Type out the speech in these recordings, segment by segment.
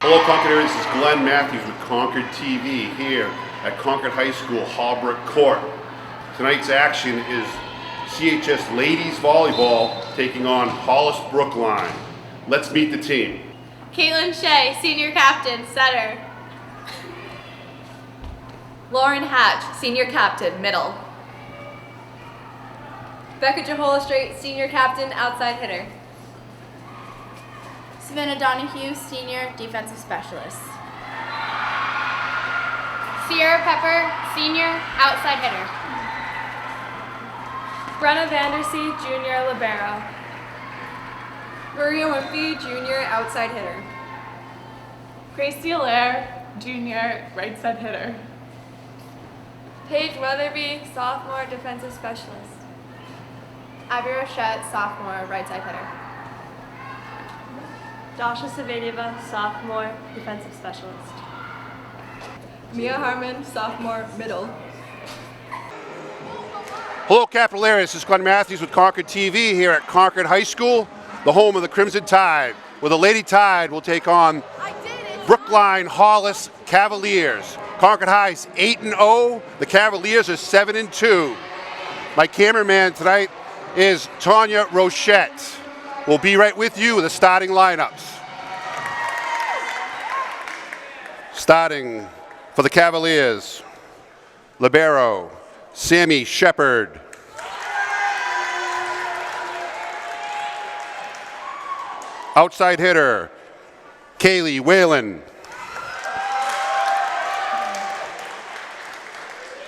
Hello Concord, this is Glenn Matthews with ConcordTV here at Concord High School, Holbrook Court. Tonight's action is CHS Ladies Volleyball taking on Hollis Brookline. Let's meet the team. Caitlin Shea, Senior Captain, Setter. Lauren Hatch, Senior Captain, Middle. Becca Jaholastraight, Senior Captain, Outside Hitter. Savannah Donahue, Senior Defensive Specialist. Sierra Pepper, Senior Outside Hitter. Brenna Vandersea, Junior Libero. Maria Wimpy, Junior Outside Hitter. Gracie Allaire, Junior Right Side Hitter. Paige Weatherby, Sophomore Defensive Specialist. Abby Rochette, Sophomore Right Side Hitter. Dasha Savedieva, Sophomore Defensive Specialist. Mia Harmon, Sophomore Middle. Hello Capital Area, this is Glenn Matthews with ConcordTV here at Concord High School, the home of the Crimson Tide, where the Lady Tide will take on Brookline Hollis Cavaliers. Concord High's 8-0, the Cavaliers are 7-2. My cameraman tonight is Tanya Rochette. We'll be right with you with the starting lineups. Starting for the Cavaliers, libero, Sammy Shepard. Outside hitter, Kaylee Whalen.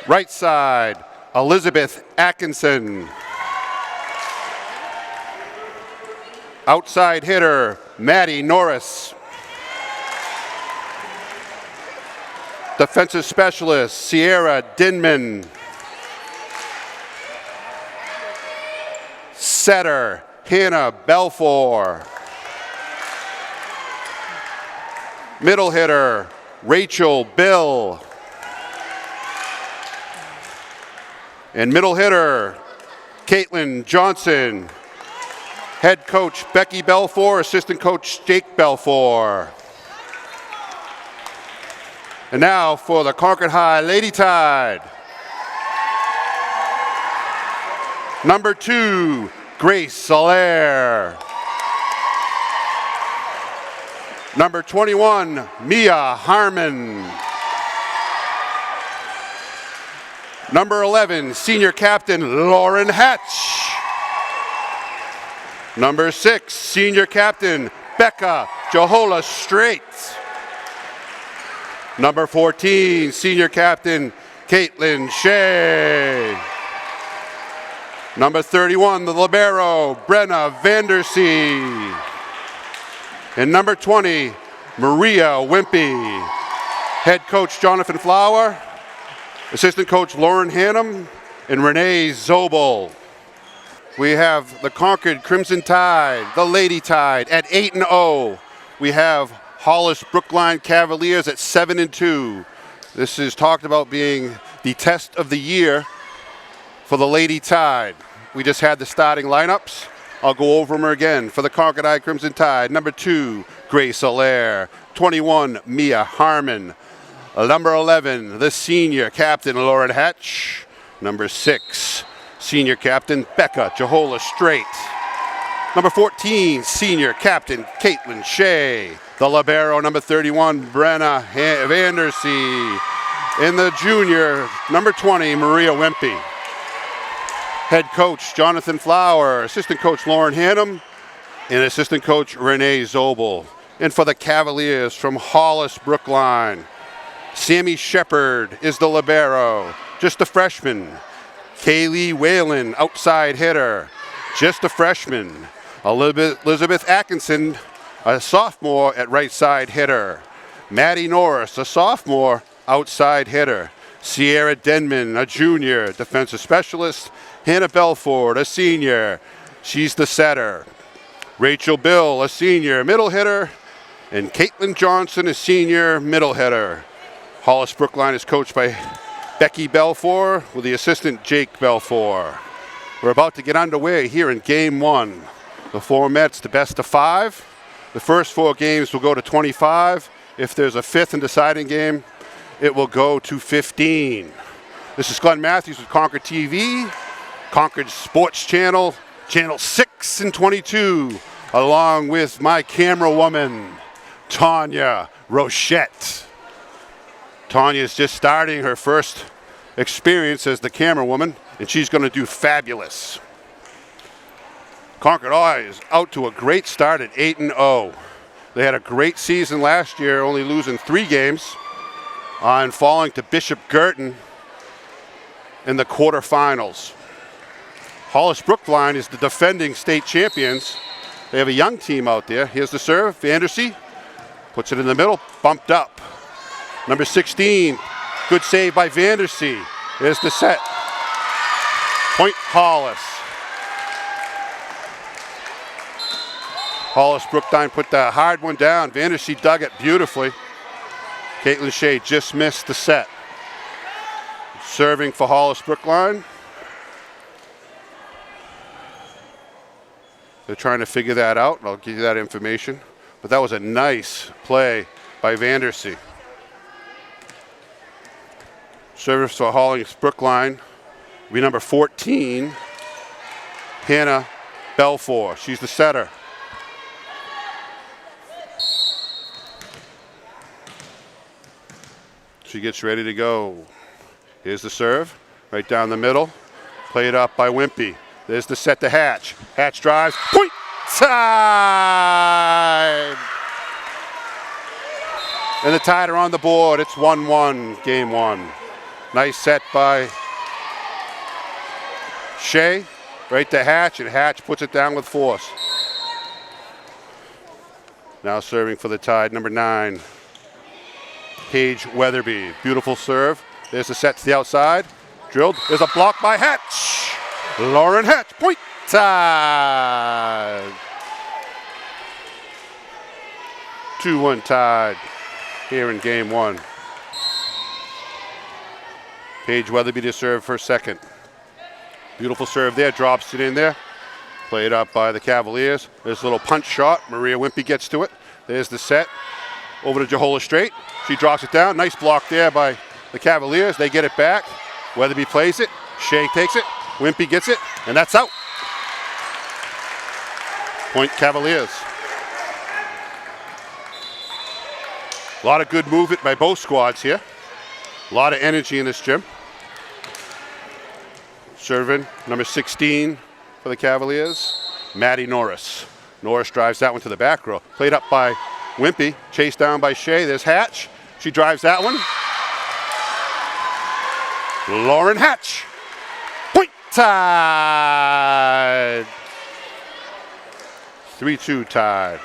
Right side, Elizabeth Atkinson. Outside hitter, Maddie Norris. Defensive specialist, Sierra Dinman. Setter, Hannah Belfour. Middle hitter, Rachel Bill. And middle hitter, Caitlin Johnson. Head coach Becky Belfour, assistant coach Jake Belfour. And now for the Concord High Lady Tide. Number 2, Grace Allaire. Number 21, Mia Harmon. Number 11, Senior Captain Lauren Hatch. Number 6, Senior Captain Becca Jaholastraight. Number 14, Senior Captain Caitlin Shea. Number 31, the libero, Brenna Vandersea. And number 20, Maria Wimpy. Head coach Jonathan Flower, assistant coach Lauren Hannum, and Renee Zobel. We have the Concord Crimson Tide, the Lady Tide at 8-0. We have Hollis Brookline Cavaliers at 7-2. This is talked about being the test of the year for the Lady Tide. We just had the starting lineups. I'll go over them again. For the Concord High Crimson Tide, number 2, Grace Allaire. 21, Mia Harmon. Number 11, the Senior Captain Lauren Hatch. Number 6, Senior Captain Becca Jaholastraight. Number 14, Senior Captain Caitlin Shea. The libero, number 31, Brenna Vandersea. And the junior, number 20, Maria Wimpy. Head coach Jonathan Flower, assistant coach Lauren Hannum, and assistant coach Renee Zobel. And for the Cavaliers from Hollis Brookline, Sammy Shepard is the libero, just a freshman. Kaylee Whalen, outside hitter, just a freshman. Elizabeth Atkinson, a sophomore at right side hitter. Maddie Norris, a sophomore, outside hitter. Sierra Denman, a junior, defensive specialist. Hannah Belford, a senior, she's the setter. Rachel Bill, a senior, middle hitter. And Caitlin Johnson, a senior, middle hitter. Hollis Brookline is coached by Becky Belfour with the assistant Jake Belfour. We're about to get underway here in Game 1. The format's the best of 5. The first 4 games will go to 25, If there's a fifth and deciding game, it will go to 15. This is Glenn Matthews with Concord TV, Concord Sports Channel, Channel 6 and 22, along with my camera woman, Tanya Rochette. Tanya's just starting her first experience as the camera woman, and she's going to do fabulous. Concord is out to a great start at 8-0. They had a great season last year, only losing 3 games and falling to Bishop Girton in the quarterfinals. Hollis Brookline is the defending state champions. They have a young team out there. Here's the serve. Vandersea puts it in the middle, bumped up. Number 16, good save by Vandersea. Here's the set. Point Hollis. Hollis Brookline put the hard one down. Vandersea dug it beautifully. Caitlin Shea just missed the set. Serving for Hollis Brookline. They're trying to figure that out. I'll give you that information. But that was a nice play by Vandersea. Service for Hollis Brookline will be number 14, Hannah Belfour. She's the setter. She gets ready to go. Here's the serve, right down the middle. Played up by Wimpy. There's the set to Hatch. Hatch drives, point, side! And the Tide are on the board. It's 1-1, game 1. Nice set by Shea, right to Hatch, and Hatch puts it down with force. Now serving for the Tide, number 9, Paige Weatherby. Beautiful serve. There's the set to the outside. Drilled. There's a block by Hatch. Lauren Hatch, point, Tide. 2-1 Tide here in game 1. Paige Weatherby to serve for second. Beautiful serve there, drops it in there. Played up by the Cavaliers. There's a little punch shot. Maria Wimpy gets to it. There's the set. Over to Jehola Strait. She drops it down. Nice block there by the Cavaliers. They get it back. Weatherby plays it. Shea takes it. Wimpy gets it. And that's out. Point Cavaliers. A lot of good movement by both squads here. A lot of energy in this gym. Serving, number 16 for the Cavaliers, Maddie Norris. Norris drives that one to the back row. Played up by Wimpy, chased down by Shea. There's Hatch. She drives that one. Lauren Hatch. Point Tide. 3-2 Tide.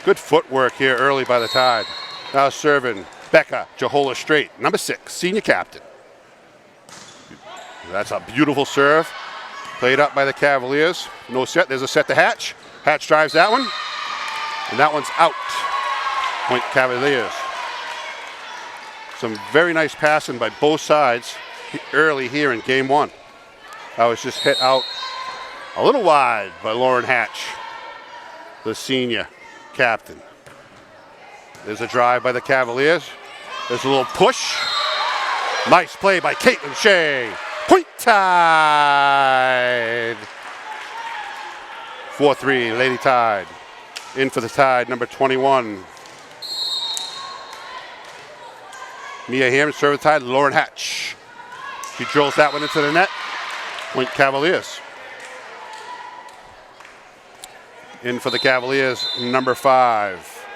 Good footwork here early by the Tide. Now serving Becca Jehola Strait, number 6, senior captain. That's a beautiful serve. Played up by the Cavaliers. No set. There's a set to Hatch. Hatch drives that one. And that one's out. Point Cavaliers. Some very nice passing by both sides early here in game 1. That was just hit out a little wide by Lauren Hatch, the senior captain. There's a drive by the Cavaliers. There's a little push. Nice play by Caitlin Shea. Point Tide. 4-3, Lady Tide. In for the Tide, number 21. Mia Hammond, serve the Tide, Lauren Hatch. She drills that one into the net. Point Cavaliers. In for the Cavaliers, number 5.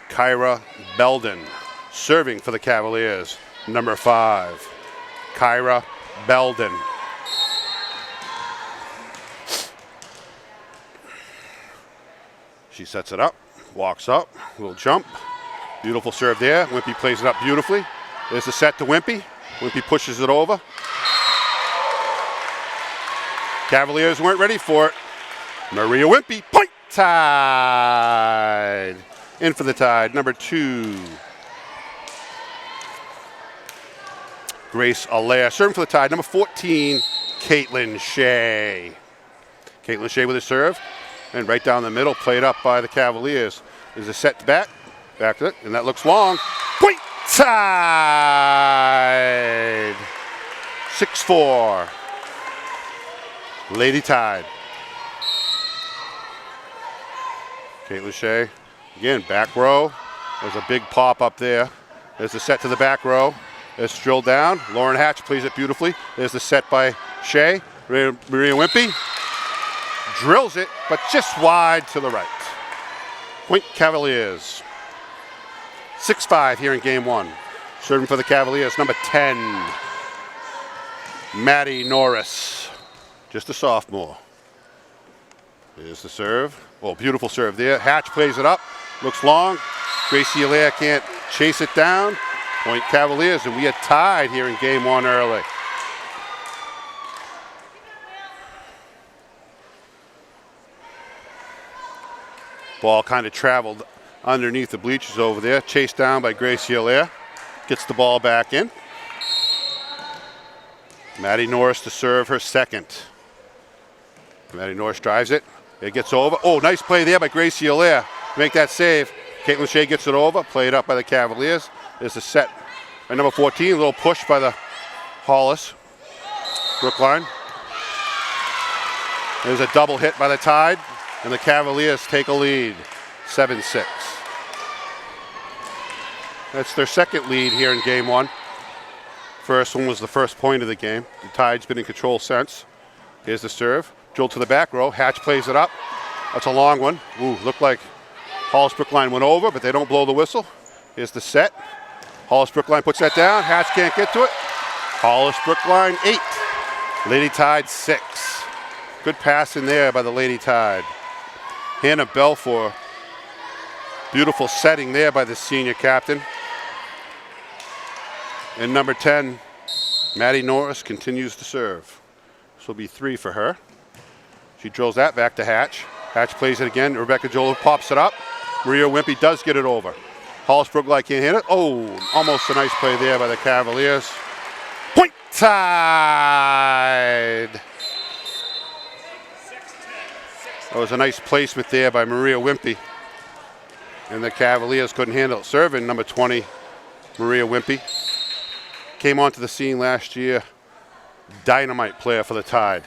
Kyra Belden. Serving for the Cavaliers, number 5. Kyra Belden. She sets it up, walks up, little jump. Beautiful serve there. Wimpy plays it up beautifully. There's the set to Wimpy. Wimpy pushes it over. Cavaliers weren't ready for it. Maria Wimpy, point Tide. In for the Tide, number 2. Grace Allaire. Serving for the Tide, number 14, Caitlin Shea. Caitlin Shea with a serve. And right down the middle, played up by the Cavaliers. Is a set back to it, and that looks long. Point tied. 6-4. Lady Tide. Caitlin Shea, again, back row. There's a big pop up there. There's the set to the back row. It's drilled down. Lauren Hatch plays it beautifully. There's the set by Shea. Maria Wimpy drills it, but just wide to the right. Point Cavaliers. 6-5 here in game one. Serving for the Cavaliers, number 10, Maddie Norris. Just a sophomore. Here's the serve. Oh, beautiful serve there. Hatch plays it up. Looks long. Gracie Allaire can't chase it down. Point Cavaliers, and we are tied here in game one early. Ball kind of traveled underneath the bleachers over there. Chased down by Gracie Allaire. Gets the ball back in. Maddie Norris to serve her second. Maddie Norris drives it. It gets over. Oh, nice play there by Gracie Allaire. Make that save. Caitlin Shea gets it over. Played up by the Cavaliers. There's a set by number 14. A little push by the Hollis. Brookline. There's a double hit by the Tide. And the Cavaliers take a lead. 7-6. That's their second lead here in game one. First one was the first point of the game. The Tide's been in control since. Here's the serve. Drilled to the back row. Hatch plays it up. That's a long one. Ooh, looked like Hollis Brookline went over, but they don't blow the whistle. Here's the set. Hollis Brookline puts that down. Hatch can't get to it. Hollis Brookline 8. Lady Tide 6. Good pass in there by the Lady Tide. Hannah Belfour. Beautiful setting there by the senior captain. And number 10, Maddie Norris continues to serve. This will be 3 for her. She drills that back to Hatch. Hatch plays it again. Rebecca Joel pops it up. Maria Wimpy does get it over. Hollis Brookline can't hit it. Oh, almost a nice play there by the Cavaliers. Point Tide. That was a nice placement there by Maria Wimpy. And the Cavaliers couldn't handle it. Serving number 20, Maria Wimpy. Came onto the scene last year. Dynamite player for the Tide.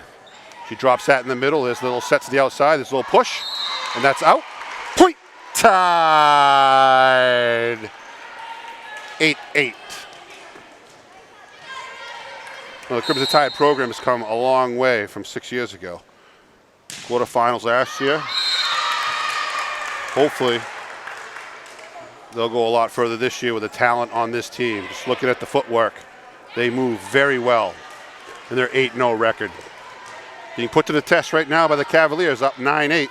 She drops that in the middle. There's a little set to the outside. There's a little push. And that's out. Point Tide. 8-8. Well, the Crimson Tide program has come a long way from 6 years ago. Quarterfinals last year. Hopefully, they'll go a lot further this year with the talent on this team. Just looking at the footwork, they move very well in their 8-0 record. Being put to the test right now by the Cavaliers, up 9-8.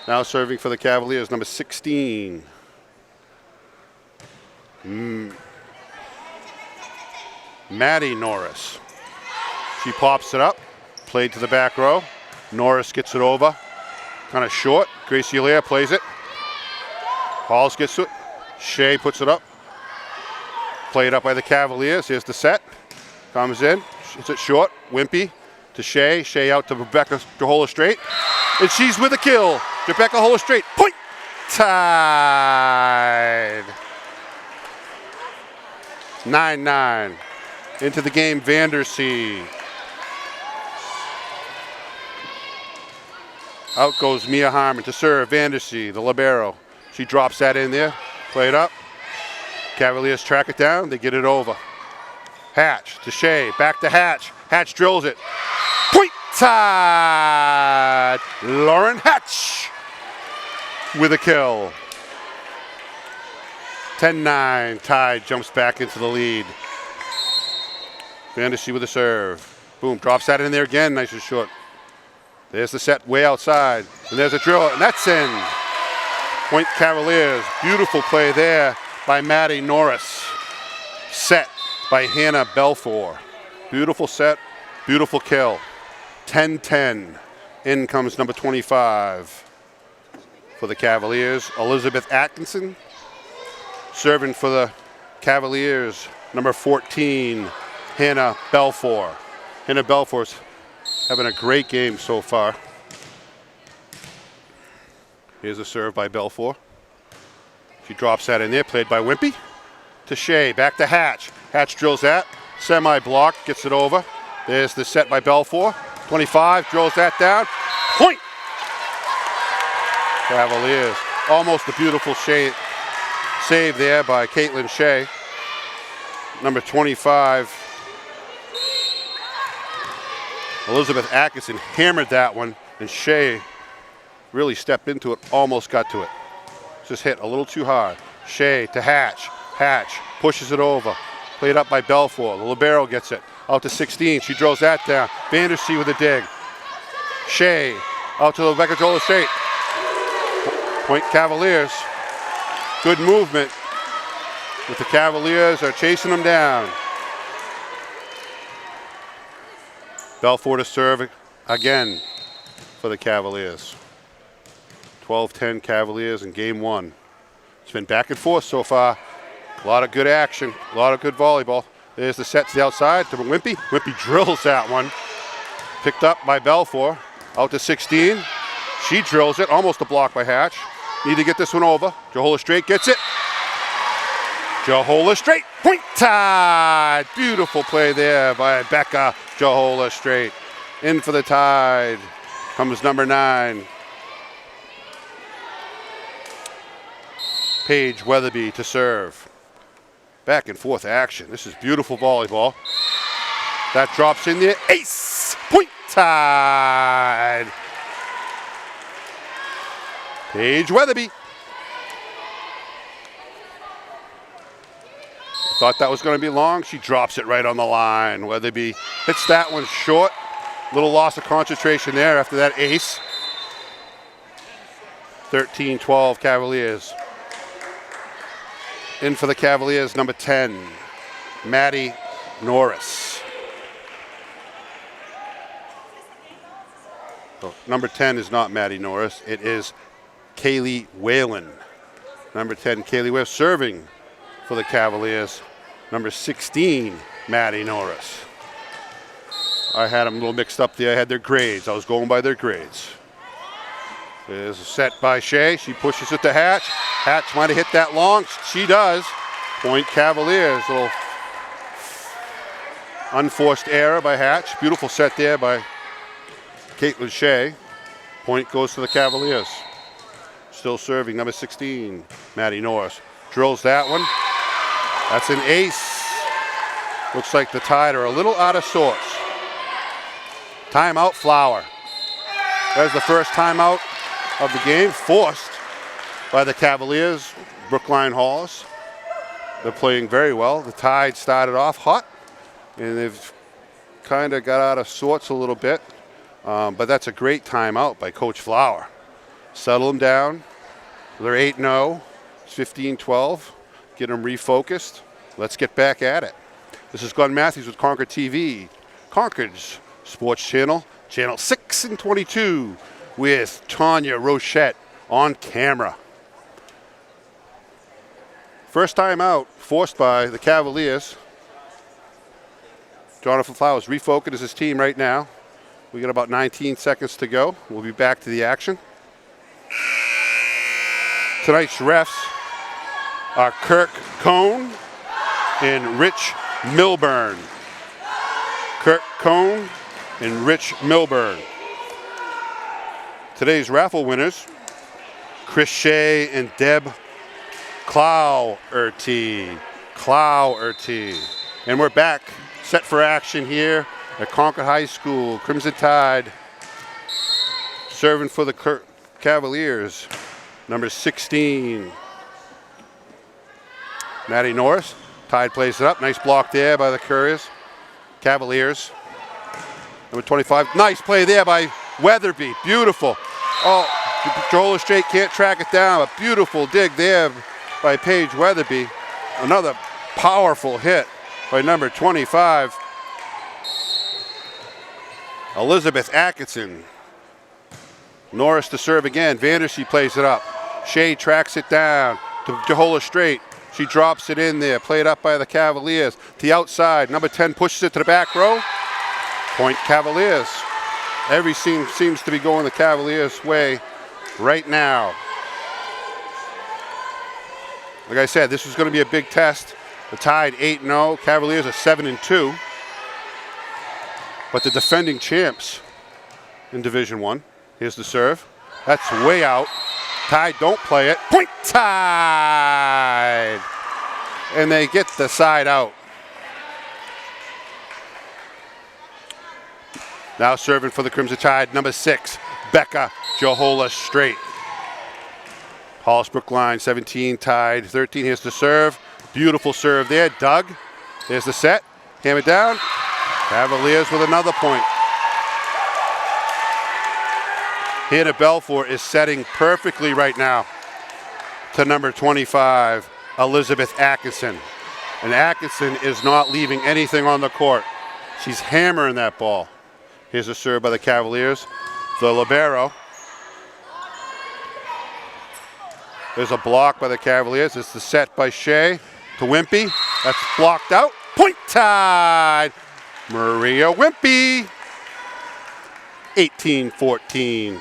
Now serving for the Cavaliers, number 16. Maddie Norris. She pops it up, played to the back row. Norris gets it over, kind of short. Gracie Allaire plays it. Hollis gets to it. Shea puts it up. Played up by the Cavaliers. Here's the set. Comes in. Hits it short. Wimpy to Shea. Shea out to Rebecca Hollis-Straight. And she's with a kill. Rebecca Hollis-Straight. Point Tide. 9-9. Into the game, Vandersea. Out goes Mia Harmon to serve. Vandersea, the libero. She drops that in there. Play it up. Cavaliers track it down. They get it over. Hatch to Shea. Back to Hatch. Hatch drills it. Point Tide. Lauren Hatch with a kill. 10-9. Tide jumps back into the lead. Vandersea with a serve. Boom. Drops that in there again. Nice and short. There's the set way outside. And there's a drill. And that's in. Point Cavaliers. Beautiful play there by Maddie Norris. Set by Hannah Belfour. Beautiful set. Beautiful kill. 10-10. In comes number 25 for the Cavaliers. Elizabeth Atkinson. Serving for the Cavaliers. Number 14, Hannah Belfour. Hannah Belfour's having a great game so far. Here's a serve by Belfour. She drops that in there, played by Wimpy. To Shea, back to Hatch. Hatch drills that, semi-block, gets it over. There's the set by Belfour. 25, drills that down. Point! Cavaliers. Almost a beautiful save there by Caitlin Shea. Number 25. Elizabeth Atkinson hammered that one, and Shea really stepped into it, almost got to it. Just hit a little too hard. Shea to Hatch. Hatch pushes it over. Played up by Belfour. The libero gets it. Out to 16. She drills that down. Vandersea with a dig. Shea out to Rebecca Jola Straight. Point Cavaliers. Good movement. But the Cavaliers are chasing them down. Belfour to serve again for the Cavaliers. 12-10 Cavaliers in game one. It's been back and forth so far. A lot of good action, a lot of good volleyball. There's the set to the outside to Wimpy. Wimpy drills that one. Picked up by Belfour. Out to 16. She drills it, almost a block by Hatch. Need to get this one over. Johola Straight gets it. Johola Straight, point tied. Beautiful play there by Becca Johola Straight. In for the Tide comes number 9. Paige Weatherby to serve. Back and forth action. This is beautiful volleyball. That drops in there. Ace! Point tied. Paige Weatherby. Thought that was going to be long. She drops it right on the line. Weatherby hits that one short. Little loss of concentration there after that ace. 13-12 Cavaliers. In for the Cavaliers, number 10, Maddie Norris. So, number 10 is not Maddie Norris. It is Kaylee Whalen. Number 10, Kaylee Whalen, serving for the Cavaliers. Number 16, Maddie Norris. I had them a little mixed up there. I had their grades. I was going by their grades. There's a set by Shea. She pushes it to Hatch. Hatch might have hit that long. She does. Point Cavaliers. A little unforced error by Hatch. Beautiful set there by Caitlin Shea. Point goes to the Cavaliers. Still serving, number 16, Maddie Norris. Drills that one. That's an ace. Looks like the Tide are a little out of sorts. Timeout, Flower. There's the first timeout of the game, forced by the Cavaliers, Brookline Hollis. They're playing very well. The Tide started off hot, and they've kind of got out of sorts a little bit. But that's a great timeout by Coach Flower. Settle them down. They're 8-0. It's 15-12. Get them refocused. Let's get back at it. This is Glenn Matthews with ConcordTV, Concord's sports channel, channel 6 and 22, with Tanya Rochette on camera. First time out, forced by the Cavaliers. Jonathan Flowers refocused his team right now. We got about 19 seconds to go. We'll be back to the action. Tonight's refs are Kirk Cohn and Rich Milburn. Kirk Cohn and Rich Milburn. Today's raffle winners, Chris Shea and Deb Clougherty. And we're back, set for action here at Concord High School. Crimson Tide serving for the Cavaliers. Number 16, Maddie Norris. Tide plays it up. Nice block there by the Cavaliers. Number 25. Nice play there by Weatherby. Beautiful. Oh, Joel Straight can't track it down. A beautiful dig there by Paige Weatherby. Another powerful hit by number 25, Elizabeth Atkinson. Norris to serve again. Vandersea plays it up. Shea tracks it down to Johola Straight. She drops it in there. Played up by the Cavaliers. To the outside. Number 10 pushes it to the back row. Point Cavaliers. Every team seems to be going the Cavaliers' way right now. Like I said, this was going to be a big test. The Tide 8-0, Cavaliers are 7-2. But the defending champs in Division I. Here's the serve. That's way out. Tide don't play it. Point Tide! And they get the side out. Now serving for the Crimson Tide, number 6, Becca Johola Straight. Hollis Brookline, 17, Tide 13. Here's the serve. Beautiful serve there. Doug. There's the set. Hammer down. Cavaliers with another point. Hannah Belfour is setting perfectly right now to number 25, Elizabeth Atkinson. And Atkinson is not leaving anything on the court. She's hammering that ball. Here's a serve by the Cavaliers. The libero. There's a block by the Cavaliers. It's the set by Shea to Wimpy. That's blocked out. Point Tide. Maria Wimpy. 18-14.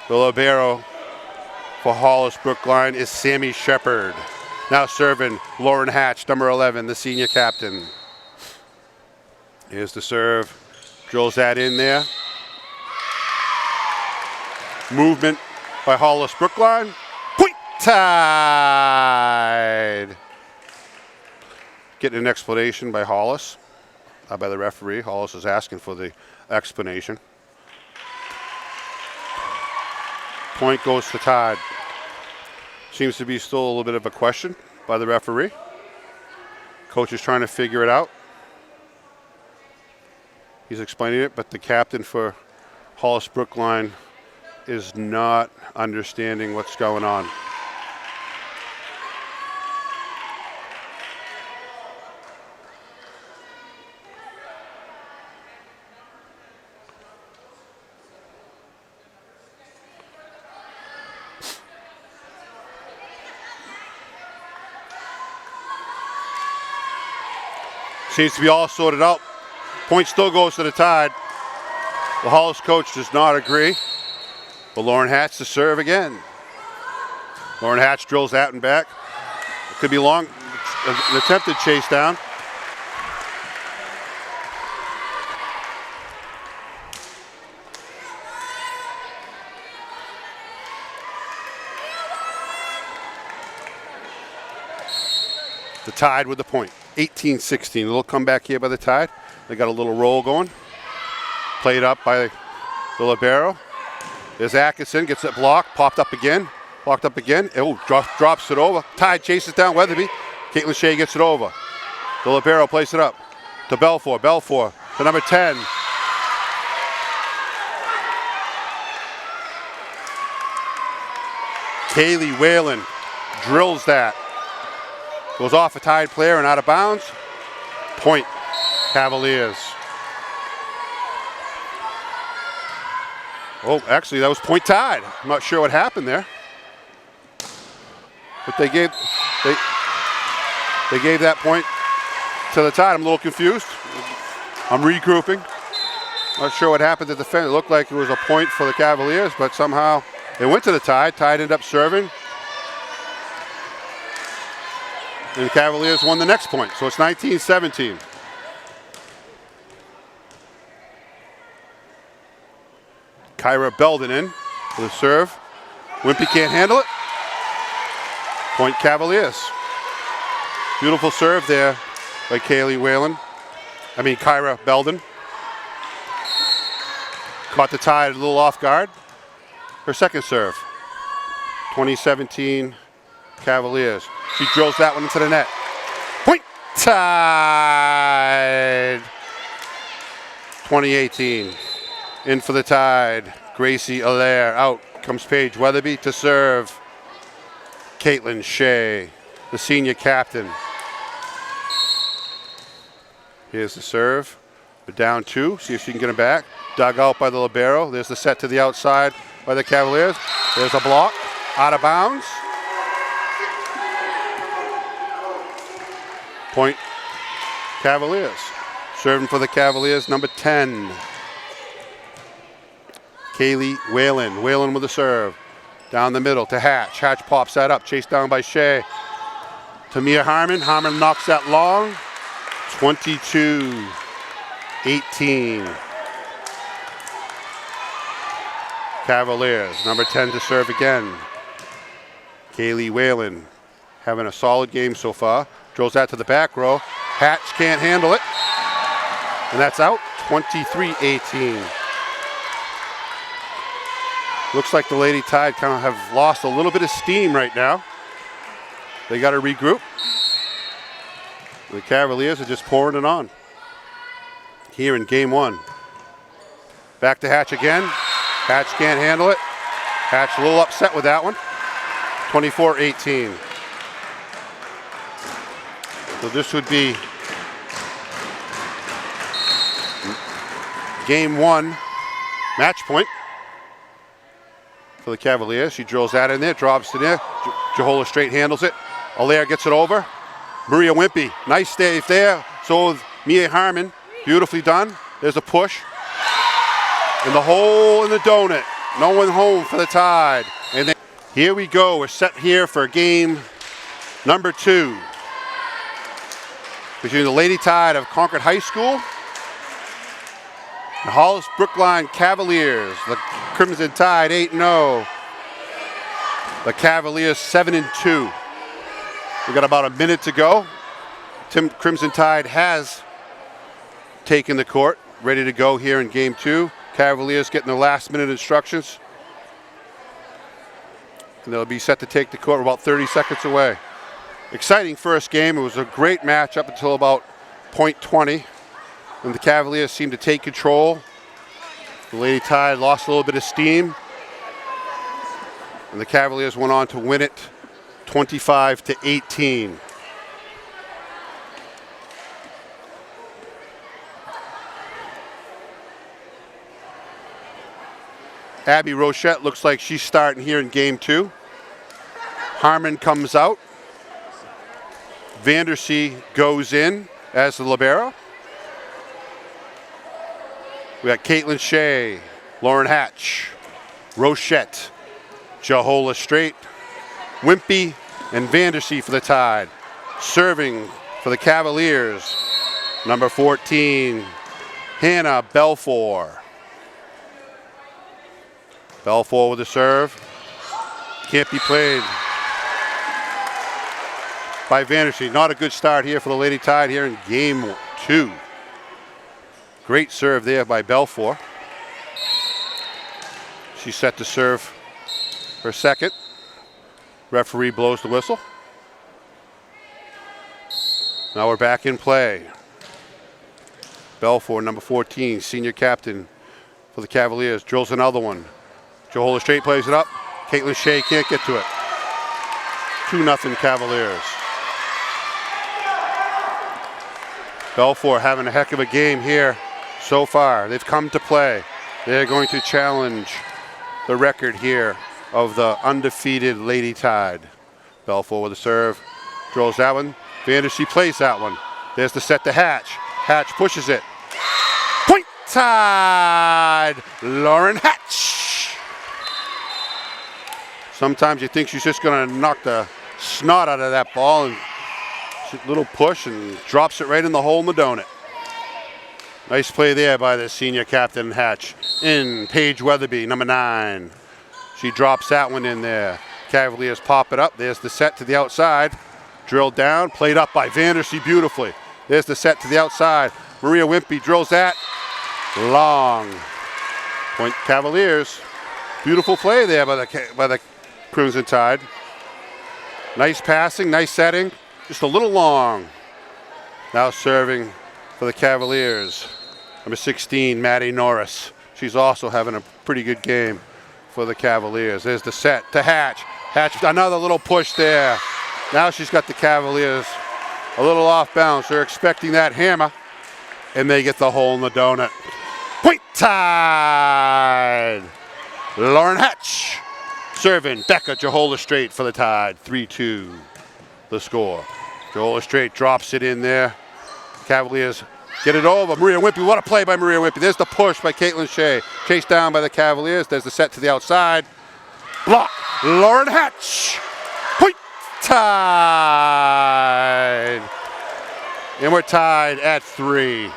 The libero for Hollis Brookline is Sammy Shepard. Now serving Lauren Hatch, number 11, the senior captain. Here's the serve. Drills that in there. Movement by Hollis Brookline. Point Tide. Getting an explanation by Hollis, by the referee. Hollis is asking for the explanation. Point goes to Tide. Seems to be still a little bit of a question by the referee. Coach is trying to figure it out. He's explaining it, but the captain for Hollis Brookline is not understanding what's going on. Seems to be all sorted out. Point still goes to the Tide. The Hollis coach does not agree. But Lauren Hatch to serve again. Lauren Hatch drills that and back. It could be long. An attempted chase down. The Tide with the point. 18-16. A little comeback here by the Tide. They got a little roll going. Played up by the libero. There's Atkinson, gets it blocked, popped up again. Blocked up again. Oh, drops it over. Tide chases down Weatherby. Caitlin Shea gets it over. The libero plays it up to Belfour. Belfour to number 10. Kaylee Whalen drills that. Goes off a Tide player and out of bounds. Point, Cavaliers. Oh, actually, that was point Tide. I'm not sure what happened there. But they gave that point to the Tide. I'm a little confused. I'm regrouping. Not sure what happened to the defense. It looked like it was a point for the Cavaliers, but somehow it went to the Tide. Tide ended up serving. And the Cavaliers won the next point, so it's 19-17. Kyra Belden in for the serve. Wimpy can't handle it. Point Cavaliers. Beautiful serve there by Kyra Belden. Caught the Tide a little off guard. Her second serve. 2017 Cavaliers. She drills that one into the net. Point Tide. 2018. In for the Tide. Gracie Allaire out. Comes Paige Weatherby to serve. Caitlin Shea, the senior captain. Here's the serve. We're down 2. See if she can get him back. Dug out by the libero. There's the set to the outside by the Cavaliers. There's a block. Out of bounds. Point Cavaliers. Serving for the Cavaliers, number 10. Kaylee Whalen. Whalen with the serve. Down the middle to Hatch. Hatch pops that up. Chased down by Shea. To Mia Harmon. Harmon knocks that long. 22-18. Cavaliers. Number 10 to serve again. Kaylee Whalen having a solid game so far. Drills that to the back row. Hatch can't handle it. And that's out. 23-18. Looks like the Lady Tide kind of have lost a little bit of steam right now. They got to regroup. The Cavaliers are just pouring it on here in game one. Back to Hatch again. Hatch can't handle it. Hatch a little upset with that one. 24-18. So this would be game one, match point for the Cavaliers. She drills that in there, drops it in. Jahola straight handles it. Allaire gets it over. Maria Wimpy, nice save there. So Mia Harmon, beautifully done. There's a push. And the hole in the donut. No one home for the Tide. And then here we go. We're set here for game number 2 between the Lady Tide of Concord High School and Hollis Brookline Cavaliers. The Crimson Tide 8-0. The Cavaliers 7-2. We got about a minute to go. Crimson Tide has taken the court, ready to go here in game 2. Cavaliers getting the last minute instructions. And they'll be set to take the court. We're about 30 seconds away. Exciting first game. It was a great match up until about point 20. And the Cavaliers seemed to take control. The Lady Tide lost a little bit of steam. And the Cavaliers went on to win it 25-18. Abby Rochette looks like she's starting here in game 2. Harmon comes out. Vandersea goes in as the libero. We got Caitlin Shea, Lauren Hatch, Rochette, Jahola Straight, Wimpy, and Vandersea for the Tide. Serving for the Cavaliers, number 14, Hannah Belfour. Belfour with the serve. Can't be played by Vandersea. Not a good start here for the Lady Tide here in game 2. Great serve there by Belfour. She's set to serve her second. Referee blows the whistle. Now we're back in play. Belfour, number 14, senior captain for the Cavaliers, drills another one. Jahola Straight plays it up. Caitlin Shea can't get to it. 2-0 Cavaliers. Belfour having a heck of a game here so far. They've come to play. They're going to challenge the record here of the undefeated Lady Tide. Belfour with a serve. Drills that one. Vandersea plays that one. There's the set to Hatch. Hatch pushes it. Point Tide! Lauren Hatch! Sometimes you think she's just going to knock the snot out of that ball, and little push and drops it right in the hole in the donut. Nice play there by the senior captain Hatch. In Paige Weatherby, number 9. She drops that one in there. Cavaliers pop it up. There's the set to the outside. Drilled down, played up by Vandersea beautifully. There's the set to the outside. Maria Wimpy drills that. Long. Point Cavaliers. Beautiful play there by the Crimson Tide. Nice passing, nice setting. Just a little long. Now serving for the Cavaliers. Number 16, Maddie Norris. She's also having a pretty good game for the Cavaliers. There's the set to Hatch. Hatch, another little push there. Now she's got the Cavaliers a little off balance. They're expecting that hammer, and they get the hole in the donut. Point Tide! Lauren Hatch serving. Becca Jahola Straight for the Tide. 3-2 the score. Jahola Straight drops it in there. Cavaliers get it over. Maria Wimpy, what a play by Maria Wimpy. There's the push by Caitlin Shea. Chased down by the Cavaliers. There's the set to the outside. Block. Lauren Hatch. Point. Tied. And we're tied at 3.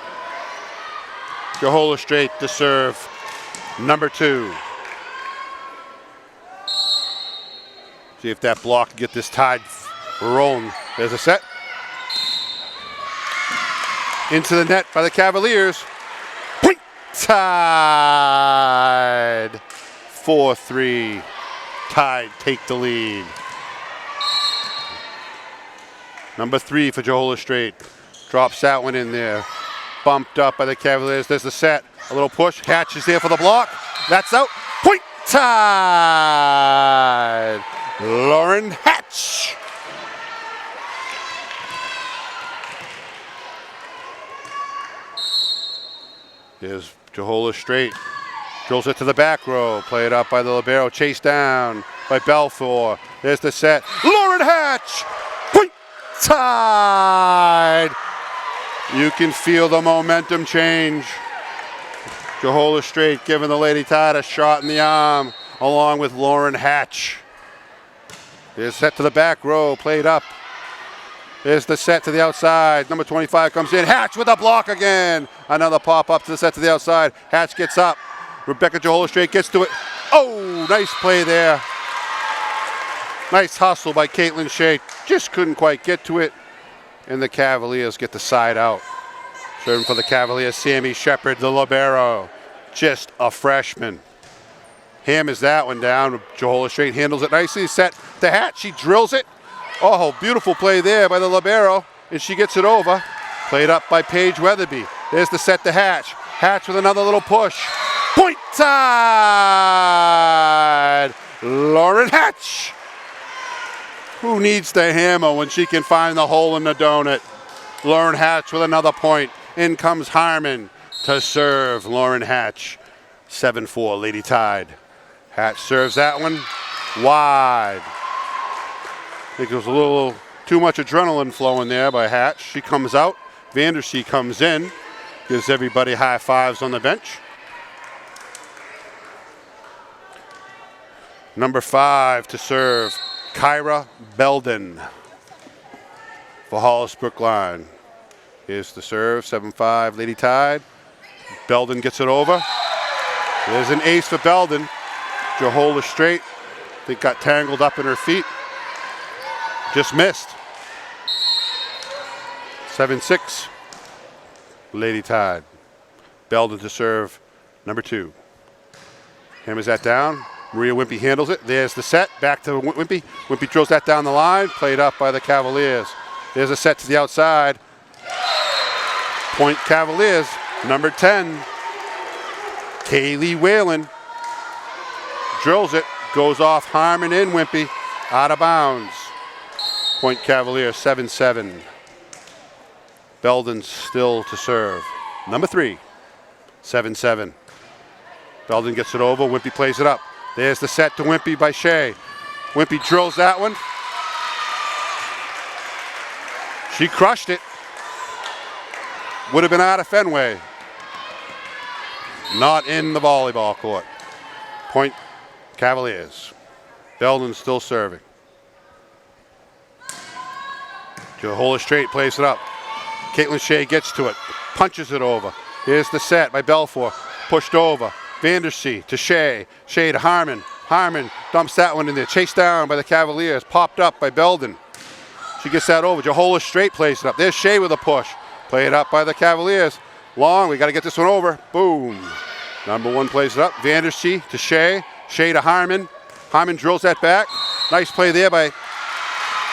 Jehola Strait to serve. Number 2. See if that block can get this tied rolling. There's a set. Into the net by the Cavaliers. Point. Tied. 4-3. Tied, take the lead. Number 3 for Jehola Strait. Drops that one in there. Bumped up by the Cavaliers. There's the set. A little push. Hatch is there for the block. That's out. Point. Tied. Lauren Hatch. Here's Jehola Strait. Drills it to the back row. Play it up by the libero. Chased down by Belfour. There's the set. Lauren Hatch. Point. Tied. You can feel the momentum change. Jehola Strait giving the Lady Tide a shot in the arm along with Lauren Hatch. Here's set to the back row. Played up. There's the set to the outside. Number 25 comes in. Hatch with a block again. Another pop up to the set to the outside. Hatch gets up. Rebecca Jehola Strait gets to it. Oh, nice play there. Nice hustle by Caitlin Shea. Just couldn't quite get to it. And the Cavaliers get the side out. Serving for the Cavaliers, Sammy Shepard, the libero. Just a freshman. Hammers that one down. Jehola Strait handles it nicely. Set to Hatch. She drills it. Oh, beautiful play there by the libero. And she gets it over. Played up by Paige Weatherby. There's the set to Hatch. Hatch with another little push. Point. Tied. Lauren Hatch. Who needs to hammer when she can find the hole in the donut? Lauren Hatch with another point. In comes Harmon to serve. Lauren Hatch. 7-4, Lady Tide. Hatch serves that one wide. I think there was a little too much adrenaline flowing there by Hatch. She comes out. Vandersea comes in. Gives everybody high fives on the bench. Number 5 to serve. Kyra Belden for Hollis Brookline. Here's the serve, 7-5, Lady Tide. Belden gets it over. There's an ace for Belden. Jehola Strait, I think got tangled up in her feet. Just missed. 7-6, Lady Tide. Belden to serve, number 2. Hammers that down. Maria Wimpy handles it. There's the set. Back to Wimpy. Wimpy drills that down the line. Played up by the Cavaliers. There's a set to the outside. Point Cavaliers. Number 10. Kaylee Whalen. Drills it. Goes off Harmon and Wimpy. Out of bounds. Point Cavaliers. 7-7. Belden still to serve. Number 3. 7-7. Belden gets it over. Wimpy plays it up. There's the set to Wimpy by Shea. Wimpy drills that one. She crushed it. Would have been out of Fenway. Not in the volleyball court. Point Cavaliers. Belden still serving. Jehola Strait plays it up. Caitlin Shea gets to it. Punches it over. Here's the set by Belfour. Pushed over. Vandersea to Shea. Shea to Harmon. Harmon dumps that one in there. Chased down by the Cavaliers. Popped up by Belden. She gets that over. Jehola Strait plays it up. There's Shea with a push. Play it up by the Cavaliers. Long. We got to get this one over. Boom. Number 1 plays it up. Vandersea to Shea. Shea to Harmon. Harmon drills that back. Nice play there by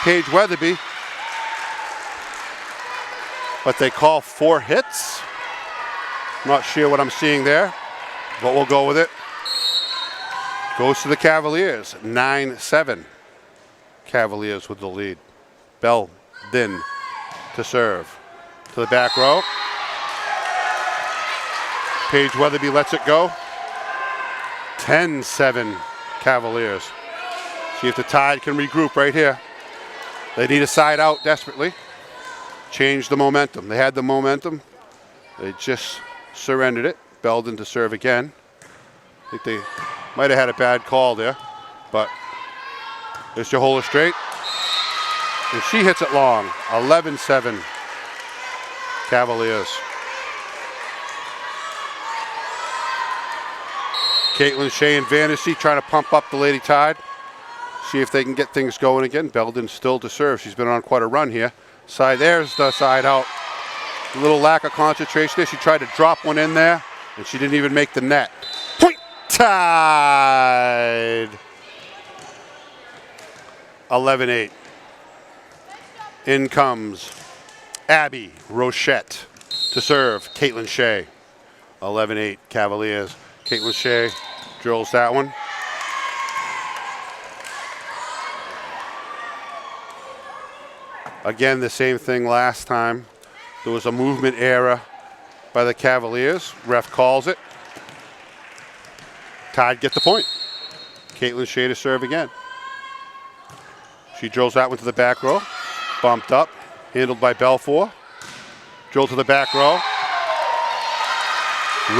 Paige Weatherby. But they call 4 hits. Not sure what I'm seeing there, but we'll go with it. Goes to the Cavaliers, 9-7. Cavaliers with the lead. Belden to serve. To the back row. Paige Weatherby lets it go. 10-7 Cavaliers. See if the Tide can regroup right here. They need a side out desperately. Change the momentum. They had the momentum. They just surrendered it. Belden to serve again. I think they might have had a bad call there. but there's Jehola straight. And she hits it long. 11-7 Cavaliers. Caitlin Shea and Vandersea trying to pump up the Lady Tide. See if they can get things going again. Belden still to serve. She's been on quite a run here. Side, there's the side out. A little lack of concentration there. She tried to drop one in there, and she didn't even make the net. Point Tide. 11-8. In comes Abby Rochette to serve. Caitlin Shea. 11-8 Cavaliers. Caitlin Shea drills that one. Again, the same thing last time. There was a movement error by the Cavaliers. Ref calls it. Tide get the point. Caitlin Shea to serve again. She drills that one to the back row. Bumped up. Handled by Belfour. Drill to the back row.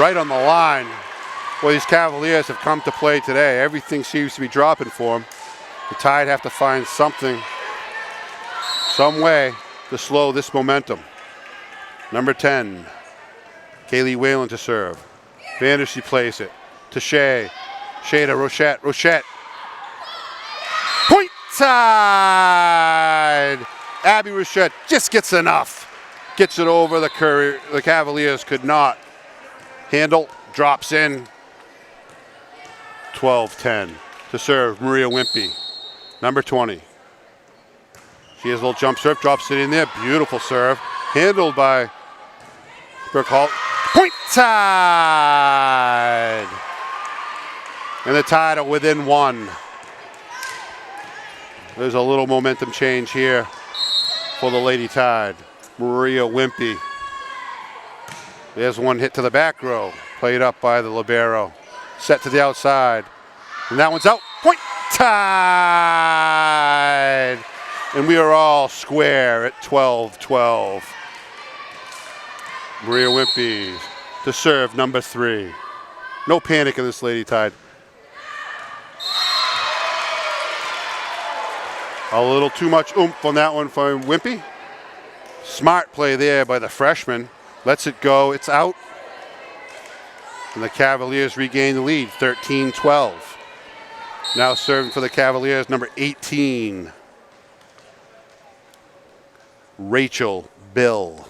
Right on the line. Well, these Cavaliers have come to play today. Everything seems to be dropping for them. The Tide have to find something, some way to slow this momentum. Number 10, Kaylee Whalen to serve. Vandersea plays it to Shea. Shea to Rochette. Rochette. Point Tide! Abby Rochette just gets enough. Gets it over the Courier. The Cavaliers could not handle. Drops in. 12-10 to serve Maria Wimpy. Number 20. She has a little jump serve, drops it in there. Beautiful serve. Handled by Brooke Hall. Point Tide! And the Tide are within one. There's a little momentum change here for the Lady Tide. Maria Wimpy. There's one hit to the back row. Played up by the libero. Set to the outside. And that one's out. Point Tide! And we are all square at 12-12. Maria Wimpy to serve number 3. No panic in this Lady Tide. A little too much oomph on that one from Wimpy. Smart play there by the freshman. Lets it go. It's out. And the Cavaliers regain the lead, 13-12. Now serving for the Cavaliers, number 18. Rachel Bill.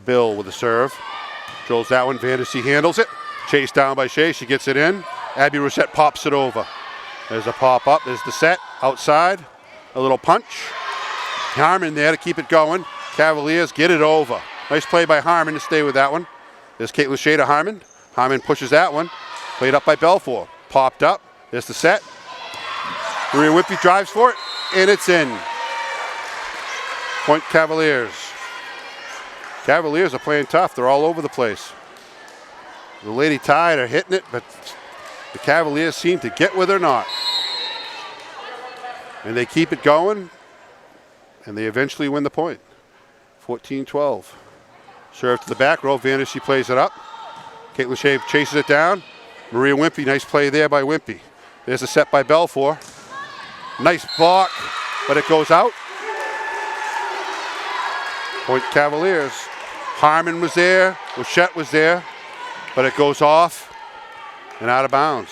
Bill with the serve. Drills that one. Vandersea handles it. Chased down by Shea. She gets it in. Abby Rochette pops it over. There's a pop up. There's the set. Outside. A little punch. Harmon there to keep it going. Cavaliers get it over. Nice play by Harmon to stay with that one. There's Caitlin Shea to Harmon. Harmon pushes that one. Played up by Belfour. Popped up. There's the set. Maria Wimpy drives for it. And it's in. Point Cavaliers. Cavaliers are playing tough. They're all over the place. The Lady Tide are hitting it, but the Cavaliers seem to get where they're not. And they keep it going, and they eventually win the point. 14-12. Serve to the back row. Vandersea plays it up. Caitlin Shea chases it down. Maria Wimpy, nice play there by Wimpy. There's a set by Belfour. Nice block, but it goes out. Point Cavaliers. Harmon was there. Rochette was there, but it goes off and out of bounds.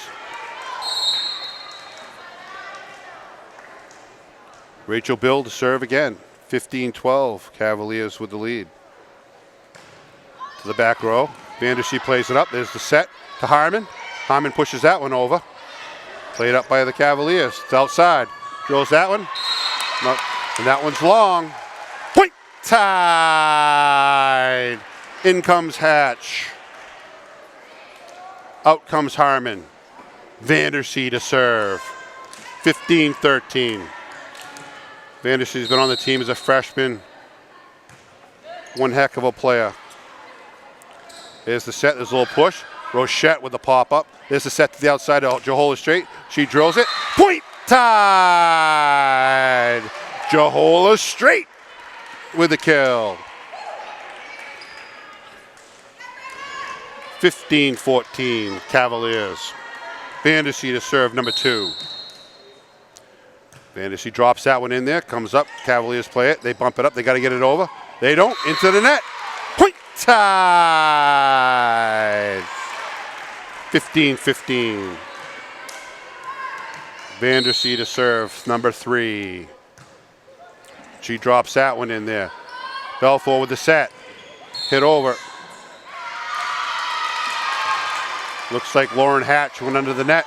Rachel Bill to serve again. 15-12. Cavaliers with the lead. To the back row. Vandersea plays it up. There's the set to Harmon. Harmon pushes that one over. Played up by the Cavaliers. It's outside. Drills that one. And that one's long. Point Tide. In comes Hatch. Out comes Harmon. Vandersea to serve. 15-13. Vandersea's been on the team as a freshman. One heck of a player. There's the set. There's a little push. Rochette with the pop-up. There's the set to the outside of Jehola straight. She drills it. Point Tide! Jehola straight with the kill. 15-14 Cavaliers. Vandersea to serve number 2. Vandersea drops that one in there, comes up, Cavaliers play it, they bump it up, they got to get it over. They don't, into the net. Point tied. 15-15. Vandersea to serve, number 3. She drops that one in there. Belfour with the set. Hit over. Looks like Lauren Hatch went under the net.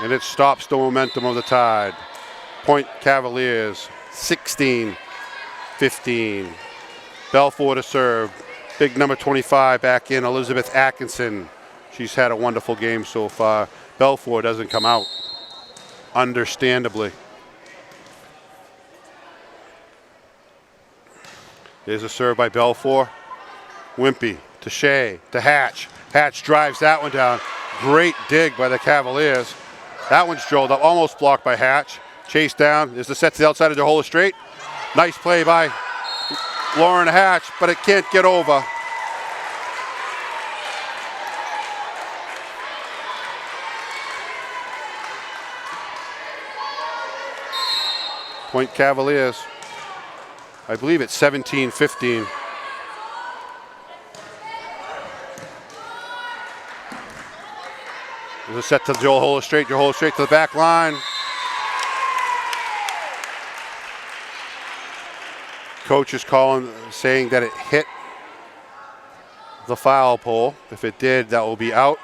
And it stops the momentum of the Tide. Point Cavaliers, 16-15. Belfour to serve. Big number 25 back in, Elizabeth Atkinson. She's had a wonderful game so far. Belfour doesn't come out, understandably. There's a serve by Belfour. Wimpy to Shea, to Hatch. Hatch drives that one down. Great dig by the Cavaliers. That one's drilled up, almost blocked by Hatch. Chased down, there's the set to the outside of Johola Straight. Nice play by Lauren Hatch, but it can't get over. Point Cavaliers. I believe it's 17-15. There's a set to Johola Straight to the back line. Coach is calling, saying that it hit the foul pole. If it did, that will be out.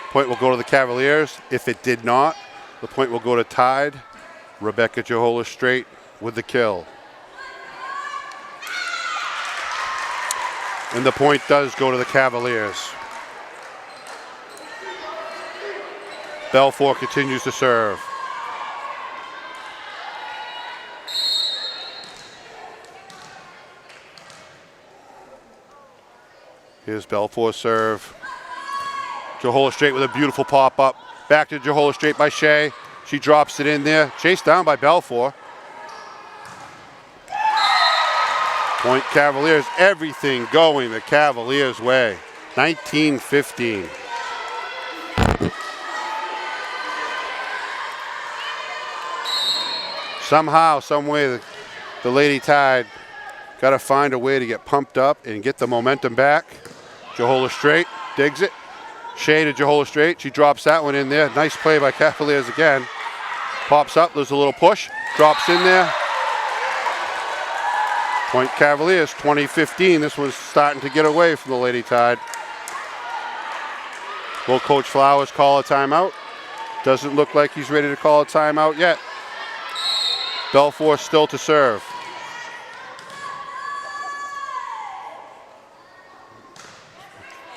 Point will go to the Cavaliers. If it did not, the point will go to Tide. Rebecca Johola Straight with the kill. And the point does go to the Cavaliers. Belfour continues to serve. Here's Belfour's serve. Johola Straight with a beautiful pop-up. Back to Johola Straight by Shea. She drops it in there. Chased down by Belfour. Point Cavaliers. Everything going the Cavaliers' way. 19-15. Somehow, some way, the Lady Tide got to find a way to get pumped up and get the momentum back. Johola Straight digs it. Shea to Johola Straight. She drops that one in there. Nice play by Cavaliers again. Pops up. There's a little push. Drops in there. Point Cavaliers, 20-15. This was starting to get away from the Lady Tide. Will Coach Flowers call a timeout? Doesn't look like he's ready to call a timeout yet. Belfour still to serve.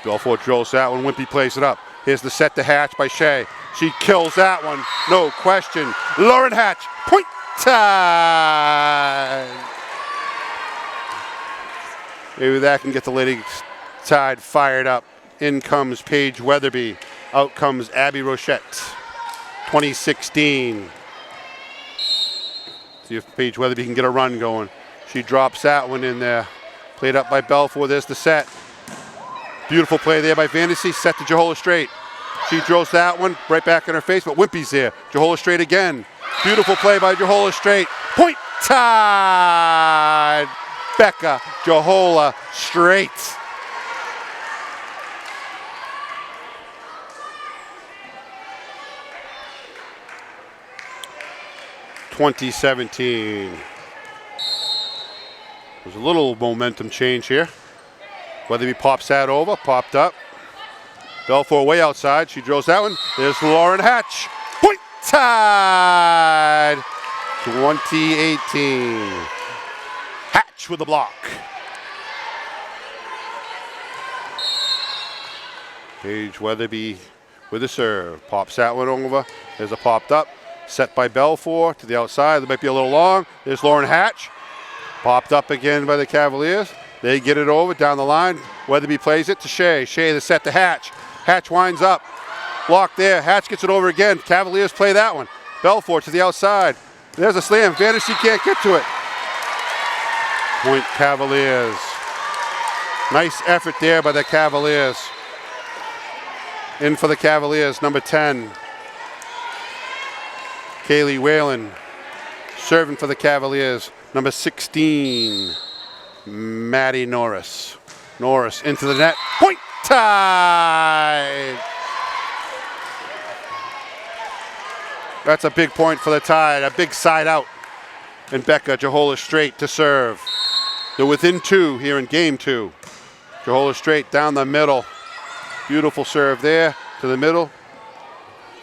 Belfour drills that one. Wimpy plays it up. Here's the set to Hatch by Shea. She kills that one. No question. Lauren Hatch. Point Tide. Maybe that can get the Lady Tide fired up. In comes Paige Weatherby. Out comes Abby Rochette. 2016. See if Paige Weatherby can get a run going. She drops that one in there. Played up by Belfour. There's the set. Beautiful play there by Vandersea. Set to Johola Straight. She drills that one right back in her face, but Wimpy's there. Johola Straight again. Beautiful play by Johola Straight. Point Tide. Becca Johola Straight. (2017). There's a little momentum change here. Weatherby pops that over, popped up. Belfour way outside. She drills that one. There's Lauren Hatch. Point Tide. 2018. Hatch with the block. Paige Weatherby with a serve. Pops that one over. There's a popped up. Set by Belfour to the outside. That might be a little long. There's Lauren Hatch. Popped up again by the Cavaliers. They get it over down the line. Weatherby plays it to Shea. Shea the set to Hatch. Hatch winds up. Block there. Hatch gets it over again. Cavaliers play that one. Belfour to the outside. There's a slam. Vandersea can't get to it. Point Cavaliers. Nice effort there by the Cavaliers. In for the Cavaliers, number 10. Kaylee Whalen serving for the Cavaliers. Number 16, Maddie Norris. Norris into the net. Point Tide! That's a big point for the Tide. A big side out. And Becca Jahola straight to serve. They're within 2 here in game 2. Jahola straight down the middle. Beautiful serve there to the middle.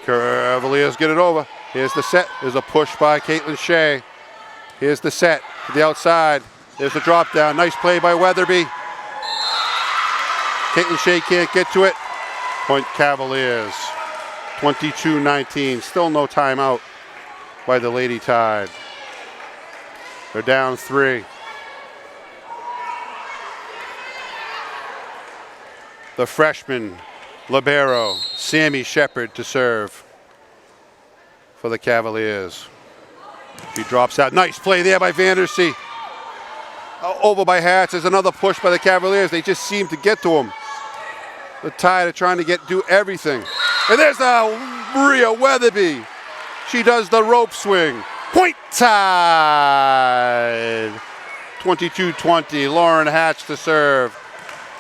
Cavaliers get it over. Here's the set. There's a push by Caitlin Shea. Here's the set to the outside. There's the drop down. Nice play by Weatherby. Caitlin Shea can't get to it. Point Cavaliers. 22-19. Still no timeout by the Lady Tide. They're down 3. The freshman libero, Sammy Shepard, to serve for the Cavaliers. She drops out. Nice play there by Vandersea. Over by Hatch. There's another push by the Cavaliers. They just seem to get to him. The Tide are trying to do everything. And there's Maria Weatherby. She does the rope swing. Point Tide. 22-20. Lauren Hatch to serve.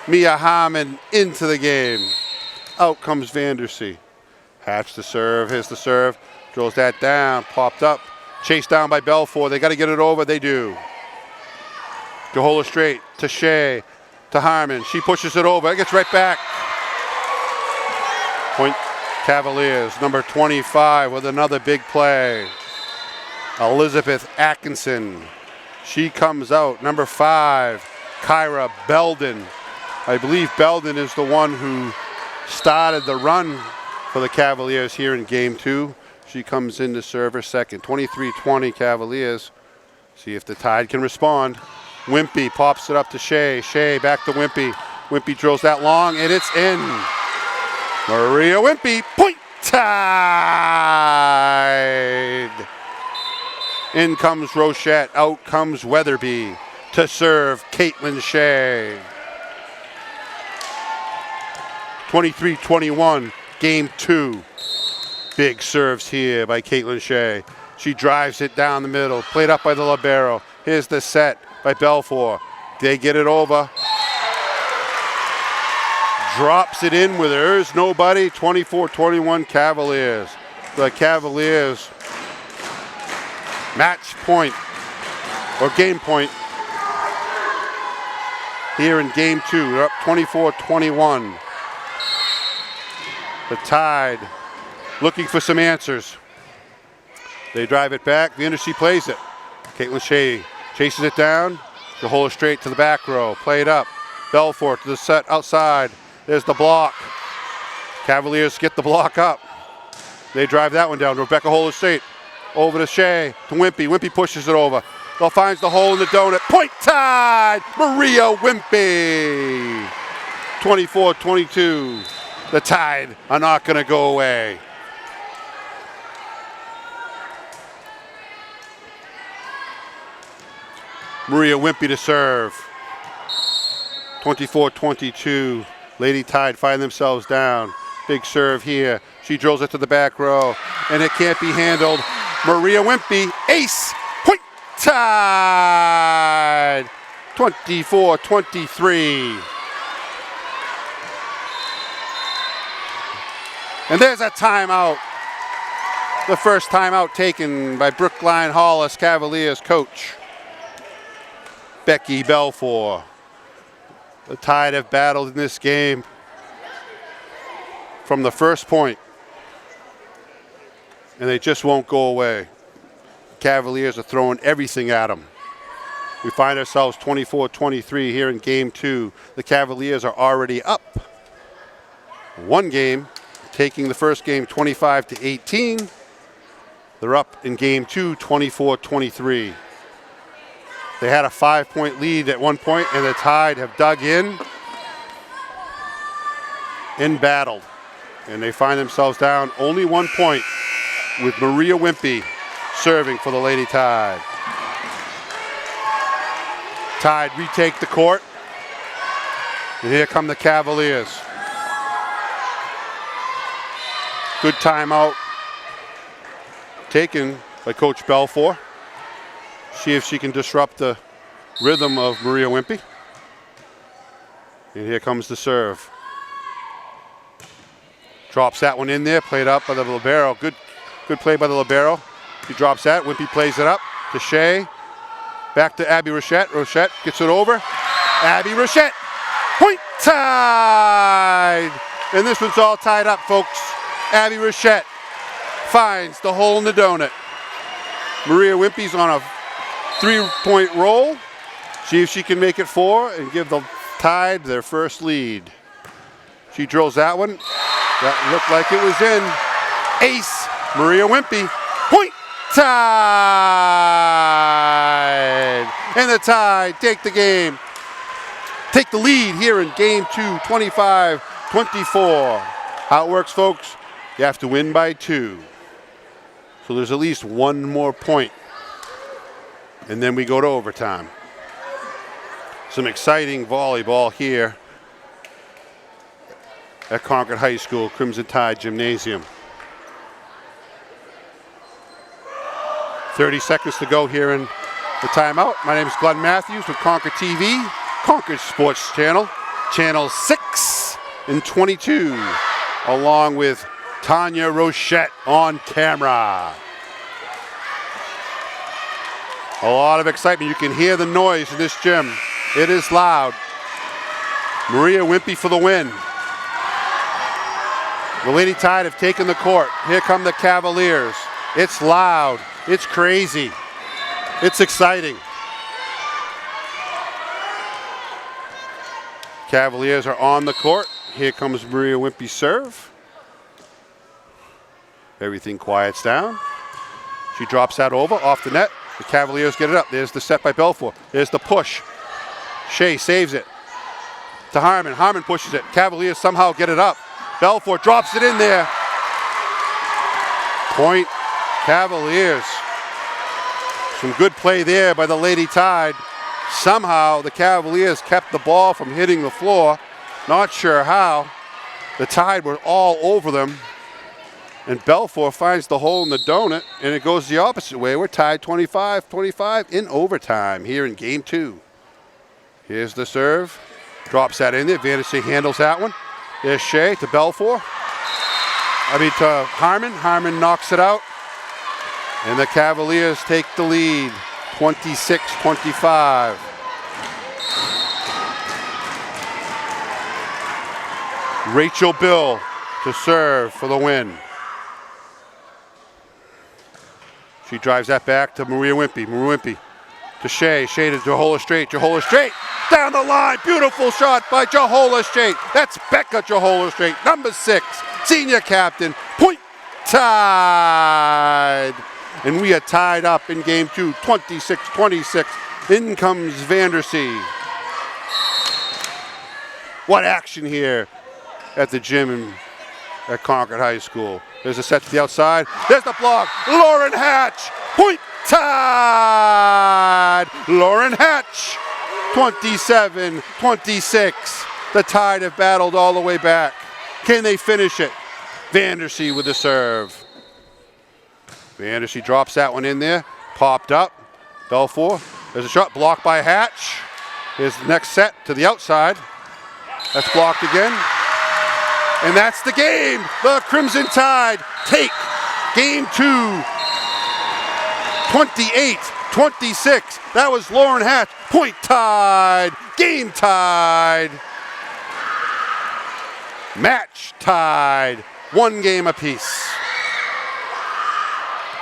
Mia Harmon into the game. Out comes Vandersea. Hatch to serve. Here's the serve. Drills that down. Popped up. Chased down by Belfour. They got to get it over. They do. Jahola straight to Shea. To Harmon. She pushes it over. It gets right back. Point Cavaliers. Number 25 with another big play. Elizabeth Atkinson. She comes out. Number 5, Kyra Belden. I believe Belden is the one who started the run for the Cavaliers here in game 2. She comes in to serve her second. 23-20 Cavaliers. See if the Tide can respond. Wimpy pops it up to Shea. Shea back to Wimpy. Wimpy drills that long, and it's in. Maria Wimpy, point Tide. In comes Rochette. Out comes Weatherby to serve Caitlin Shea. 23-21, game 2. Big serves here by Caitlin Shea. She drives it down the middle, played up by the libero. Here's the set by Belfour. They get it over. Drops it in with hers. Nobody. 24-21 Cavaliers. The Cavaliers match point or game point here in game 2. They're up 24-21. The Tide looking for some answers. They drive it back. Vandersea plays it. Caitlin Shea chases it down. Jahola straight to the back row. Play it up. Belfour to the set outside. There's the block. Cavaliers get the block up. They drive that one down. Rebecca Hollis straight. Over to Shea. To Wimpy. Wimpy pushes it over. They'll finds the hole in the donut. Point Tide! Maria Wimpy. 24-22. The Tide are not going to go away. Maria Wimpy to serve. 24-22. Lady Tide find themselves down. Big serve here. She drills it to the back row, and it can't be handled. Maria Wimpy, ace. Point Tide. 24-23. And there's a timeout. The first timeout taken by Brookline Hollis Cavaliers coach Becky Belfour. The Tide have battled in this game from the first point, and they just won't go away. Cavaliers are throwing everything at them. We find ourselves 24-23 here in game 2. The Cavaliers are already up one game, taking the first game 25-18. They're up in game 2, 24-23. They had a 5-point lead at one point, and the Tide have dug in and battled. And they find themselves down only 1 point with Maria Wimpy serving for the Lady Tide. Tide retake the court. And here come the Cavaliers. Good timeout taken by Coach Belfour. See if she can disrupt the rhythm of Maria Wimpy. And here comes the serve. Drops that one in there, played up by the libero. Good play by the libero. He drops that, Wimpy plays it up to Shea. Back to Abby Rochette. Rochette gets it over. Abby Rochette, point tied. And this one's all tied up, folks. Abby Rochette finds the hole in the donut. Maria Wimpy's on a 3-point roll. See if she can make it 4 and give the Tide their first lead. She drills that one. That looked like it was in. Ace, Maria Wimpy, point Tide. And the Tide take the game. Take the lead here in game 2, 25-24. How it works, folks, you have to win by 2. So there's at least one more point. And then we go to overtime. Some exciting volleyball here at Concord High School, Crimson Tide Gymnasium. 30 seconds to go here in the timeout. My name is Glenn Matthews with ConcordTV, Concord Sports Channel, Channel 6 and 22, along with Tanya Rochette on camera. A lot of excitement. You can hear the noise in this gym. It is loud. Maria Wimpy for the win. The Lady Tide have taken the court. Here come the Cavaliers. It's loud. It's crazy. It's exciting. Cavaliers are on the court. Here comes Maria Wimpy's serve. Everything quiets down. She drops that over off the net. The Cavaliers get it up. There's the set by Belfour. There's the push. Shea saves it to Harmon. Harmon pushes it. Cavaliers somehow get it up. Belfour drops it in there. Point Cavaliers. Some good play there by the Lady Tide. Somehow the Cavaliers kept the ball from hitting the floor. Not sure how. The Tide were all over them. And Belfour finds the hole in the donut, and it goes the opposite way. We're tied 25-25 in overtime here in game 2. Here's the serve. Drops that in there. Vandercy handles that one. There's Shea to Belfour. To Harmon. Harmon knocks it out. And the Cavaliers take the lead, 26-25. Rachel Bill to serve for the win. She drives that back to Maria Wimpy. Maria Wimpy to Shea. Shea to Jahola Straight. Jahola Straight down the line. Beautiful shot by Jahola Straight. That's Becca Jahola Straight, number 6, senior captain. Point Tide. And we are tied up in game 2, 26-26. In comes Vandersea. What action here at the gym at Concord High School. There's a set to the outside. There's the block. Lauren Hatch. Point Tide. Lauren Hatch. 27-26. The Tide have battled all the way back. Can they finish it? Vandersea with the serve. Vandersea drops that one in there. Popped up. Belfour. There's a shot blocked by Hatch. Here's the next set to the outside. That's blocked again. And that's the game. The Crimson Tide take game 2, 28-26. That was Lauren Hatch. Point Tide. Game tied. Match tied. 1 game apiece.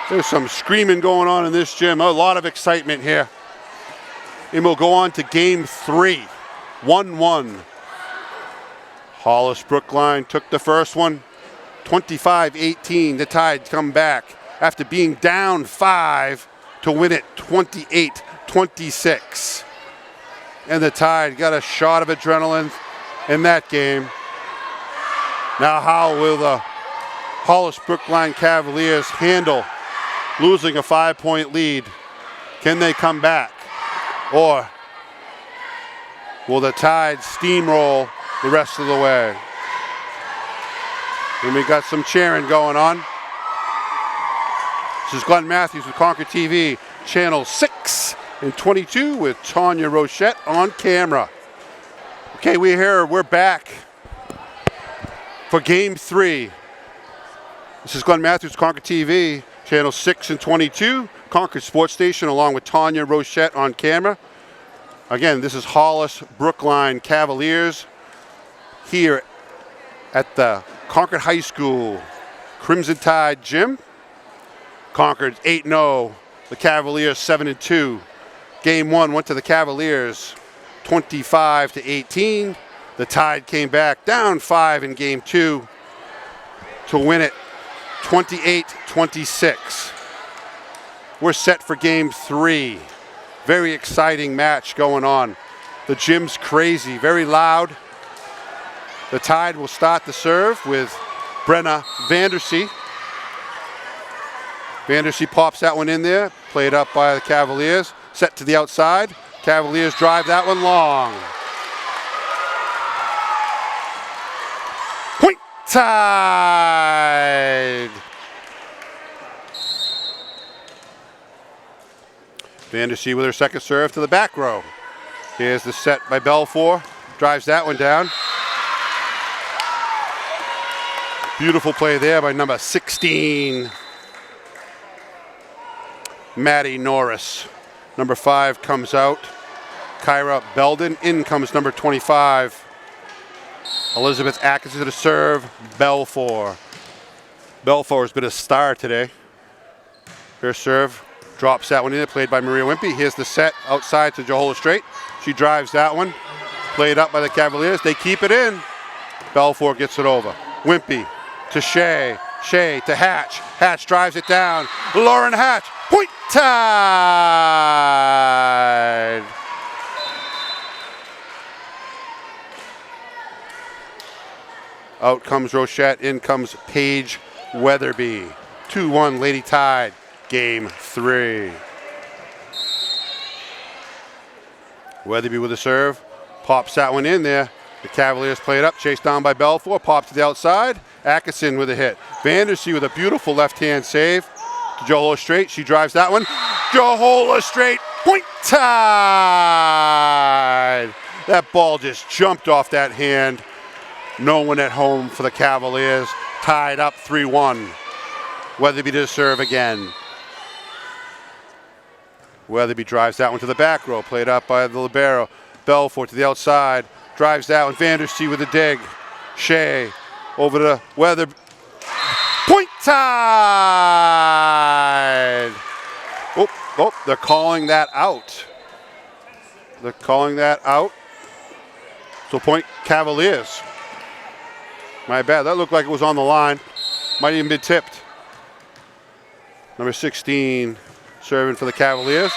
There's some screaming going on in this gym. A lot of excitement here. And we'll go on to game 3. 1-1. Hollis Brookline took the first one. 25-18. The Tide come back after being down 5 to win it 28-26. And the Tide got a shot of adrenaline in that game. Now how will the Hollis Brookline Cavaliers handle losing a 5-point lead? Can they come back? Or will the Tide steamroll the rest of the way? And we got some cheering going on. This is Glenn Matthews with ConcordTV, channel 6 and 22 with Tanya Rochette on camera. Okay, we're back for game 3. This is Glenn Matthews, ConcordTV, channel 6 and 22, Concord Sports Station, along with Tanya Rochette on camera. Again, this is Hollis Brookline Cavaliers here at the Concord High School Crimson Tide Gym. Concord 8-0, the Cavaliers 7-2. Game 1 went to the Cavaliers 25-18. The Tide came back down 5 in game 2 to win it 28-26. We're set for game 3. Very exciting match going on. The gym's crazy, very loud. The Tide will start the serve with Brenna Vandersea. Vandersea pops that one in there, played up by the Cavaliers, set to the outside. Cavaliers drive that one long. Point Tide! Vandersea with her second serve to the back row. Here's the set by Belfour, drives that one down. Beautiful play there by number 16, Maddie Norris. Number 5 comes out, Kyra Belden. In comes number 25, Elizabeth Atkinson to the serve, Belfour. Belfour has been a star today. Her serve drops that one in, played by Maria Wimpy. Here's the set outside to Johola Strait. She drives that one, played up by the Cavaliers. They keep it in. Belfour gets it over. Wimpy to Shea. Shea to Hatch. Hatch drives it down. Lauren Hatch. Point Tide! Out comes Rochette. In comes Paige Weatherby. 2-1 Lady Tide. Game 3. Weatherby with a serve. Pops that one in there. The Cavaliers play it up. Chased down by Belfour. Pops to the outside. Atkinson with a hit. Vandersea with a beautiful left-hand save to Johola Strait. She drives that one. Johola Strait. Point Tide! That ball just jumped off that hand. No one at home for the Cavaliers. Tied up 3-1. Weatherby to serve again. Weatherby drives that one to the back row. Played up by the libero. Belfour to the outside. Drives that one. Vandersea with a dig. Shea over to Weatherby. Point Tide! Oh, they're calling that out. They're calling that out. So point Cavaliers. My bad. That looked like it was on the line. Might even be tipped. Number 16 serving for the Cavaliers.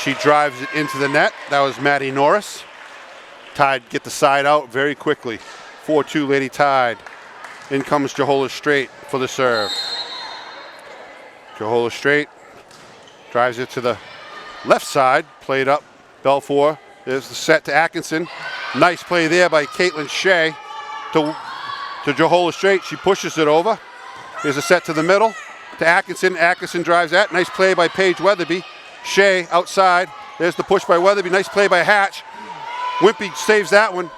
She drives it into the net. That was Maddie Norris. Tide get the side out very quickly. 4-2 Lady Tide. In comes Johola Strait for the serve. Johola Strait drives it to the left side. Played up. Belfour. There's the set to Atkinson. Nice play there by Caitlin Shea to Johola Strait. She pushes it over. Here's a set to the middle to Atkinson. Atkinson drives that. Nice play by Paige Weatherby. Shea outside. There's the push by Weatherby. Nice play by Hatch. Wimpy saves that one.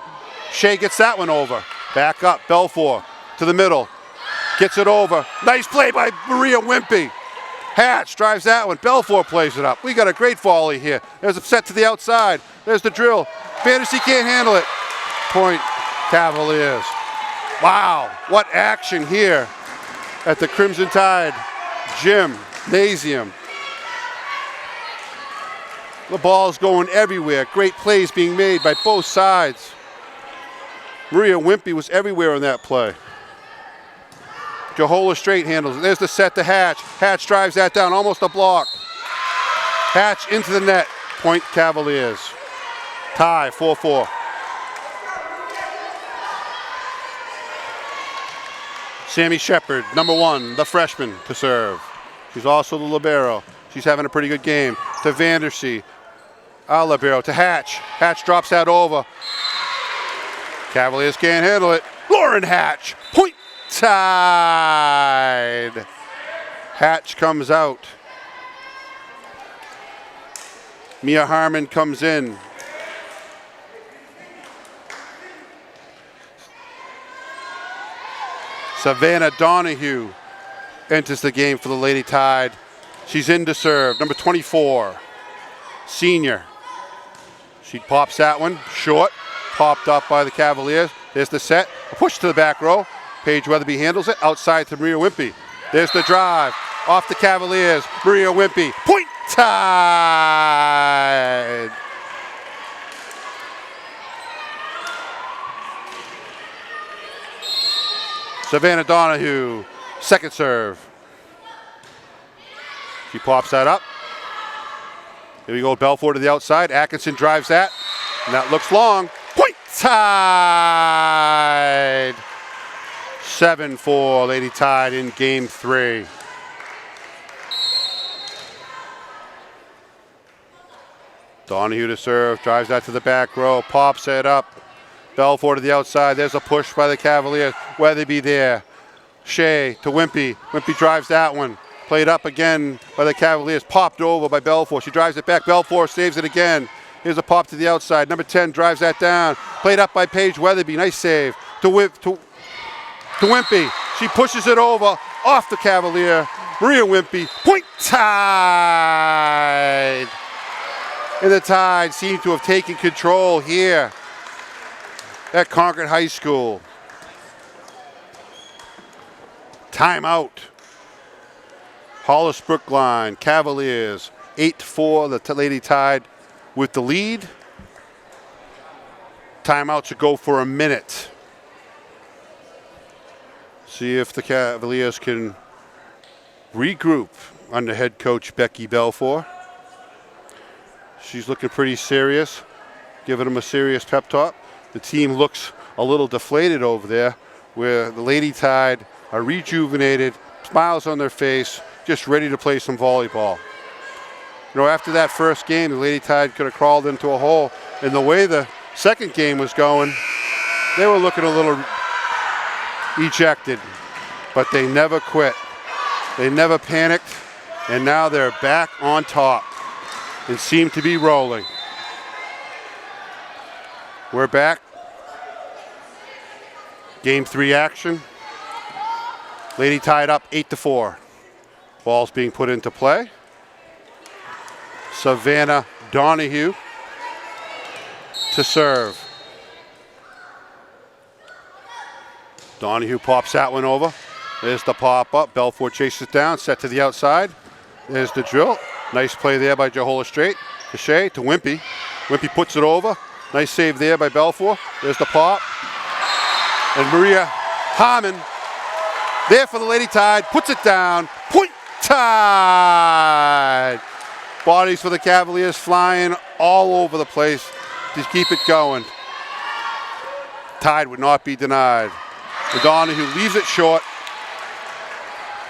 Shea gets that one over. Back up. Belfour to the middle. Gets it over. Nice play by Maria Wimpy. Hatch drives that one. Belfour plays it up. We got a great volley here. There's a set to the outside. There's the drill. Vandersea can't handle it. Point Cavaliers. Wow, what action here at the Crimson Tide Gymnasium. The ball's going everywhere. Great plays being made by both sides. Maria Wimpy was everywhere in that play. Johola Strait handles it. There's the set to Hatch. Hatch drives that down, almost a block. Hatch into the net. Point Cavaliers. Tie, 4-4. Sammy Shepard, number 1, the freshman, to serve. She's also the libero. She's having a pretty good game. To Vandersea. Libero to Hatch. Hatch drops that over. Cavaliers can't handle it. Lauren Hatch. Point Tide. Hatch comes out. Mia Harmon comes in. Savannah Donahue enters the game for the Lady Tide. She's in to serve. Number 24, senior. She pops that one, short, popped up by the Cavaliers. There's the set, a push to the back row. Paige Weatherby handles it, outside to Maria Wimpy. There's the drive, off the Cavaliers. Maria Wimpy, point Tide! Savannah Donahue, second serve. She pops that up. Here we go, Belfort to the outside. Atkinson drives that, and that looks long. Point Tide! 7-4, Lady Tide in game 3. Donahue to serve, drives that to the back row, pops it up. Belfort to the outside. There's a push by the Cavaliers. Weatherby there. Shea to Wimpy. Wimpy drives that one. Played up again by the Cavaliers. Popped over by Belfort. She drives it back. Belfort saves it again. Here's a pop to the outside. Number 10 drives that down. Played up by Paige Weatherby. Nice save. To Wimpy. She pushes it over. Off the Cavalier. Maria Wimpy. Point Tide. And the Tide seem to have taken control here at Concord High School. Timeout. Hollis Brookline, Cavaliers, 8-4, the Lady Tide with the lead. Timeout should go for a minute. See if the Cavaliers can regroup under head coach Becky Belfort. She's looking pretty serious, giving them a serious pep talk. The team looks a little deflated over there, where the Lady Tide are rejuvenated, smiles on their face, just ready to play some volleyball. You know, after that first game, the Lady Tide could have crawled into a hole. And the way the second game was going, they were looking a little ejected, but they never quit. They never panicked, and now they're back on top and seem to be rolling. We're back. Game 3 action. Lady Tide up 8-4. Ball's being put into play. Savannah Donahue to serve. Donahue pops that one over. There's the pop up. Belfort chases down, set to the outside. There's the drill. Nice play there by Johola Strait. To Shea, to Wimpy. Wimpy puts it over. Nice save there by Belfort. There's the pop. And Maria Harmon, there for the Lady Tide, puts it down. Point Tide! Bodies for the Cavaliers flying all over the place to keep it going. Tide would not be denied. Donahue leaves it short,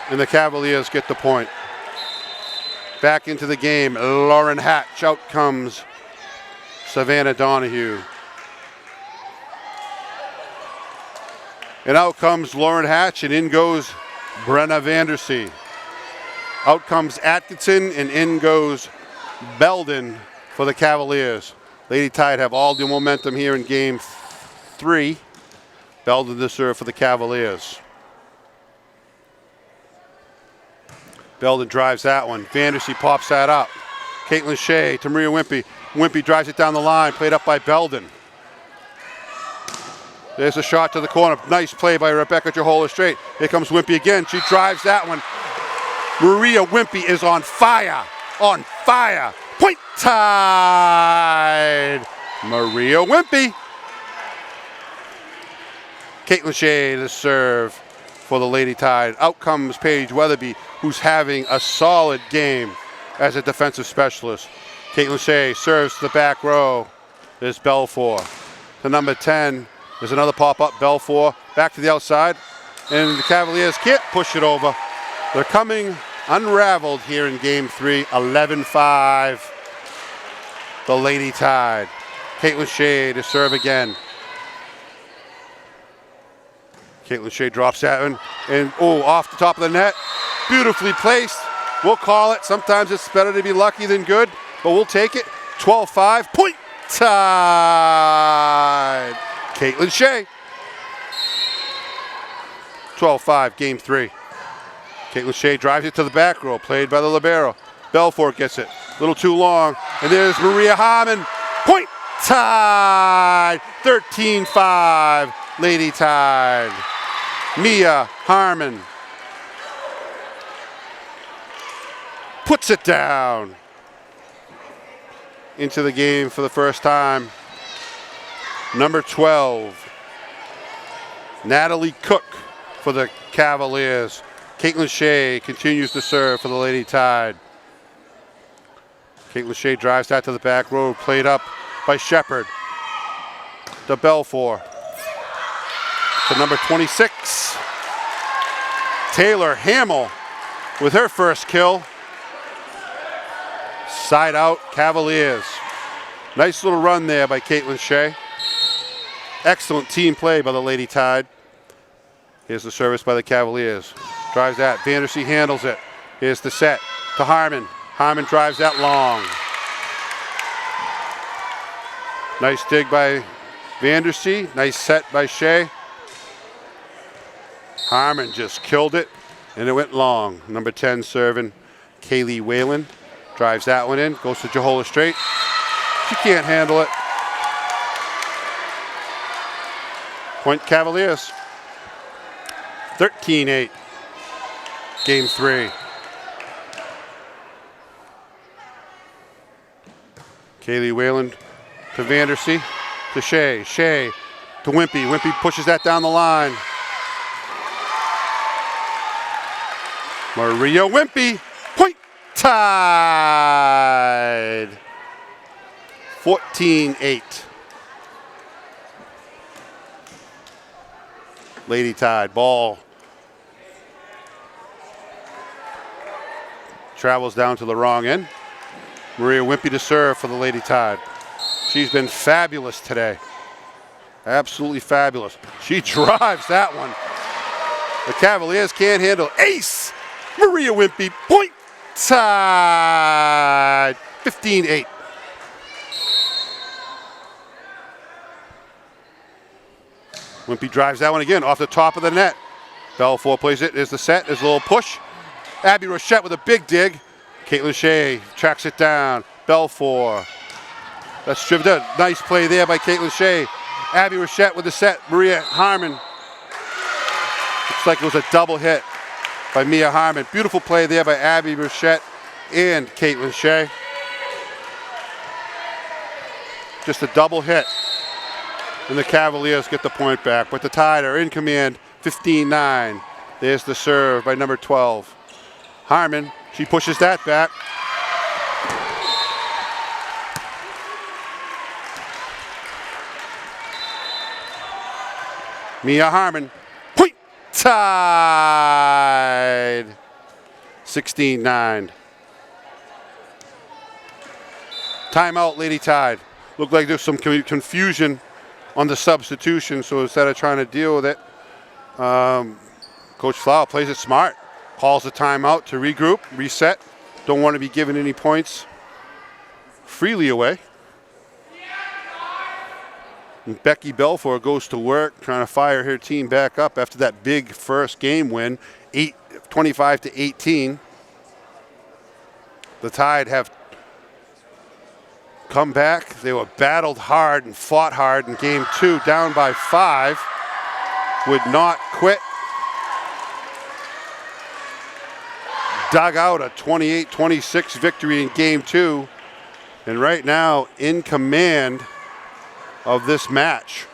and the Cavaliers get the point. Back into the game, Lauren Hatch. Out comes Savannah Donahue. And out comes Lauren Hatch, and in goes Brenna Vandersea. Out comes Atkinson, and in goes Belden for the Cavaliers. Lady Tide have all the momentum here in game 3. Belden to serve for the Cavaliers. Belden drives that one. Vandersea pops that up. Caitlin Shea to Maria Wimpy. Wimpy drives it down the line, played up by Belden. There's a shot to the corner. Nice play by Rebecca Johola Strait. Here comes Wimpy again. She drives that one. Maria Wimpy is on fire. On fire. Point Tide. Maria Wimpy. Caitlin Shea to serve for the Lady Tide. Out comes Paige Weatherby, who's having a solid game as a defensive specialist. Caitlin Shea serves to the back row. There's Belfort. To number 10. There's another pop-up. Belfort back to the outside. And the Cavaliers can't push it over. They're coming unraveled here in game 3. 11-5. The Lady Tide. Caitlin Shea to serve again. Caitlin Shea drops that one. And, off the top of the net. beautifully placed. We'll call it. Sometimes it's better to be lucky than good, but we'll take it. 12-5, point tied. Caitlin Shea. 12-5, game 3. Caitlin Shea drives it to the back row, played by the libero. Belfort gets it, a little too long. And there's Maria Harmon, point tied. 13-5, Lady Tide. Mia Harmon puts it down into the game for the first time. Number 12, Natalie Cook for the Cavaliers. Caitlin Shea continues to serve for the Lady Tide. Caitlin Shea drives that to the back row, played up by Shepard. To Belfort. To number 26, Taylor Hamill with her first kill. Side out, Cavaliers. Nice little run there by Caitlin Shea. Excellent team play by the Lady Tide. Here's the service by the Cavaliers. Drives that, Vandersea handles it. Here's the set to Harmon. Harmon drives that long. Nice dig by Vandersea, nice set by Shea. Harmon just killed it, and it went long. Number 10 serving, Kaylee Whalen. Drives that one in, goes to Jahola straight. She can't handle it. Point Cavaliers. 13-8, game 3. Kaylee Whalen to Vandersea, to Shea. Shea to Wimpy. Wimpy pushes that down the line. Maria Wimpy, point tied. 14-8. Lady Tide, ball travels down to the wrong end. Maria Wimpy to serve for the Lady Tide. She's been fabulous today. Absolutely fabulous. She drives that one. The Cavaliers can't handle ace. Maria Wimpy, point tied. 15-8. Wimpy drives that one again off the top of the net. Belfort plays it. There's the set. There's a little push. Abby Rochette with a big dig. Caitlin Shea tracks it down. Belfort. That's driven. Nice play there by Caitlin Shea. Abby Rochette with the set. Maria Harmon. Looks like it was a double hit by Mia Harmon. Beautiful play there by Abby Rochette and Caitlin Shea. Just a double hit. And the Cavaliers get the point back. But the Tide are in command, 15-9. There's the serve by number 12. Harmon, she pushes that back. Mia Harmon, point tied. 16-9. Timeout, Lady Tide. Looked like there's some confusion on the substitution, so instead of trying to deal with it, Coach Flower plays it smart. Calls the timeout to regroup, reset. Don't want to be giving any points freely away. And Becky Belfort goes to work trying to fire her team back up after that big first game win, 25-18. The Tide have come back. They were battled hard and fought hard in game 2, down by 5. Would not quit. Dug out a 28-26 victory in game 2. And right now in command of this match.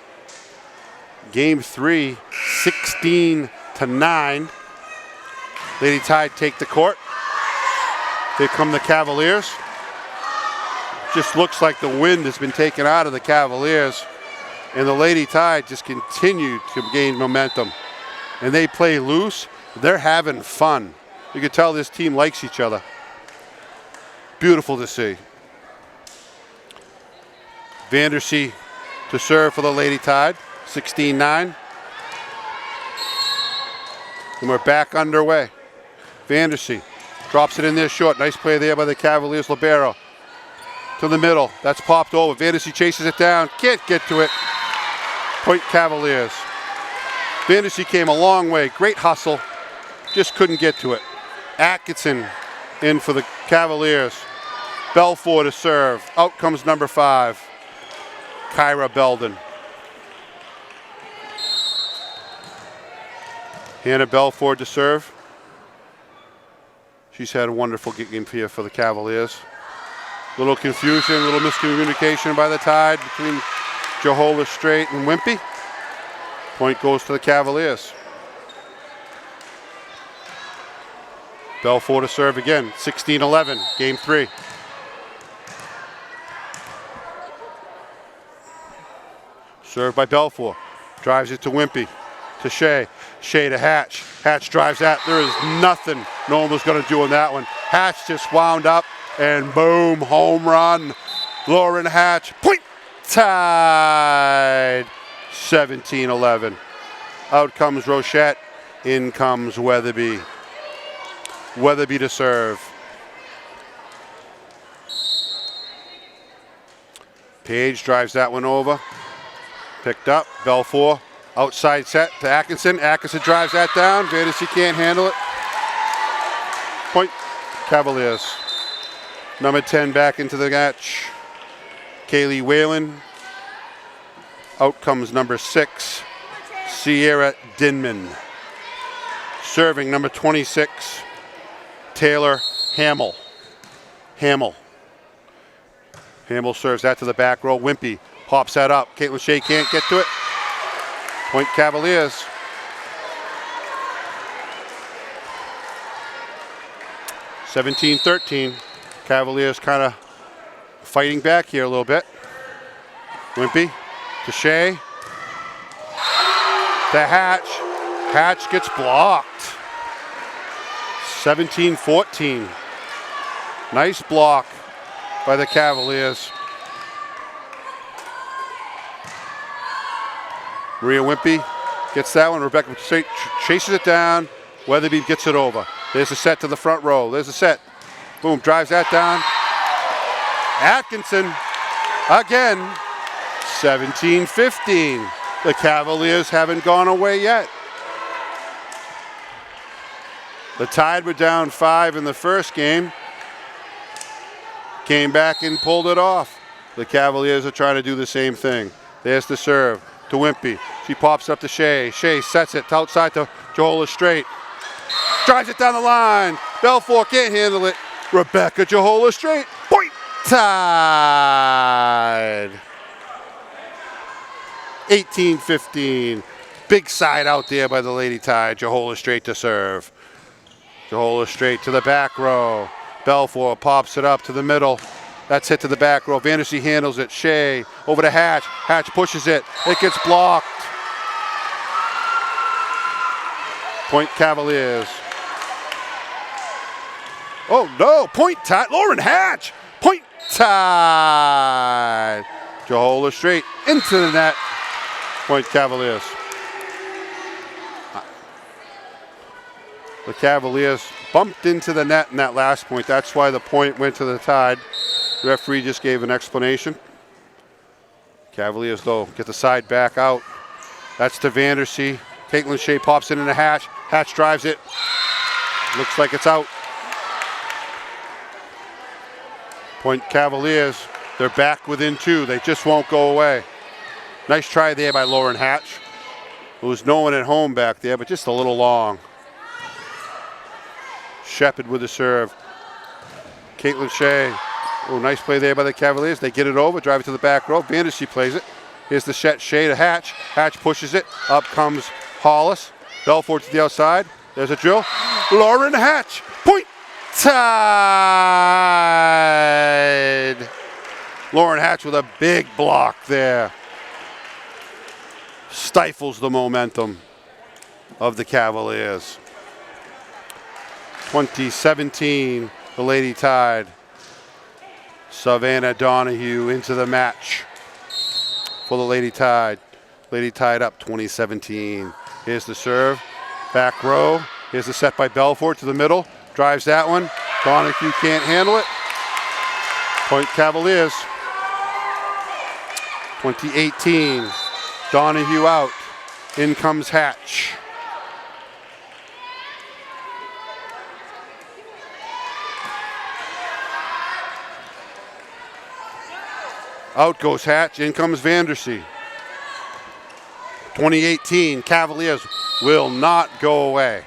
Game 3, 16-9. Lady Tide take the court. Here come the Cavaliers. Just looks like the wind has been taken out of the Cavaliers, and the Lady Tide just continue to gain momentum. And they play loose. They're having fun. You can tell this team likes each other. Beautiful to see. Vandersea to serve for the Lady Tide, 16-9. And we're back underway. Vandersea drops it in there short. Nice play there by the Cavaliers. Libero to the middle. That's popped over. Vandersea chases it down. Can't get to it. Point Cavaliers. Vandersea came a long way. Great hustle. Just couldn't get to it. Atkinson in for the Cavaliers. Belfour to serve. Out comes number 5, Kyra Belden. Hannah Belfour to serve. She's had a wonderful game here for the Cavaliers. Little confusion, little miscommunication by the Tide between Jehola Strait and Wimpy. Point goes to the Cavaliers. Belfour to serve again. 16-11, game 3. Served by Belfour. Drives it to Wimpy. To Shea. Shea to Hatch. Hatch drives that. There is nothing no one was going to do on that one. Hatch just wound up and boom, home run. Lauren Hatch. Point. Tied. 17-11. Out comes Rochette. In comes Weatherby. Weatherby to serve. Page drives that one over. Picked up. Belfour. Outside set to Atkinson. Atkinson drives that down. Vandersea can't handle it. Point Cavaliers. Number 10 back into the match. Kaylee Whalen. Out comes number 6, Sierra Dinman. Serving number 26, Taylor Hamill. Hamill serves that to the back row. Wimpy pops that up. Caitlin Shea can't get to it. Point Cavaliers. (17-13). Cavaliers kind of fighting back here a little bit. Wimpy to Shea. To Hatch. Hatch gets blocked. 17-14. Nice block by the Cavaliers. Maria Wimpy gets that one. Rebecca chases it down. Weatherby gets it over. There's a set to the front row. There's a set. Boom, drives that down. Atkinson again. 17-15. The Cavaliers haven't gone away yet. The Tide were down 5 in the first game. Came back and pulled it off. The Cavaliers are trying to do the same thing. There's the serve to Wimpy. She pops up to Shea. Shea sets it outside to Jehola Strait. Drives it down the line. Belfour can't handle it. Rebecca Jehola Strait. Point. Tide. 18-15. Big side out there by the Lady Tide. Jehola Strait to serve. Jehola Strait to the back row. Belfour pops it up to the middle. That's hit to the back row. Vandersea handles it. Shea over to Hatch. Hatch pushes it. It gets blocked. Point Cavaliers. Oh no, point Tide. Lauren Hatch. Point Tide. Jehola Strait into the net. Point Cavaliers. The Cavaliers bumped into the net in that last point. That's why the point went to the Tide. The referee just gave an explanation. Cavaliers, though, get the side back out. That's to Vandersea. Caitlin Shea pops it into Hatch. Hatch drives it. Looks like it's out. Point Cavaliers. They're back within 2. They just won't go away. Nice try there by Lauren Hatch. There was no one at home back there, but just a little long. Shepard with the serve. Caitlin Shea. Oh, nice play there by the Cavaliers. They get it over, drive it to the back row. Vandersea plays it. Here's the set. Shea to Hatch. Hatch pushes it. Up comes Hollis. Belfour to the outside. There's a drill. Lauren Hatch. Point. Tide. Lauren Hatch with a big block there. Stifles the momentum of the Cavaliers. 2017, the Lady Tide. Savannah Donahue into the match for the Lady Tide. Lady Tide up 2017. Here's the serve. Back row. Here's the set by Belfort to the middle. Drives that one. Donahue can't handle it. Point Cavaliers. 2018. Donahue out. In comes Hatch. Out goes Hatch. In comes Vandersea. 2018. Cavaliers will not go away.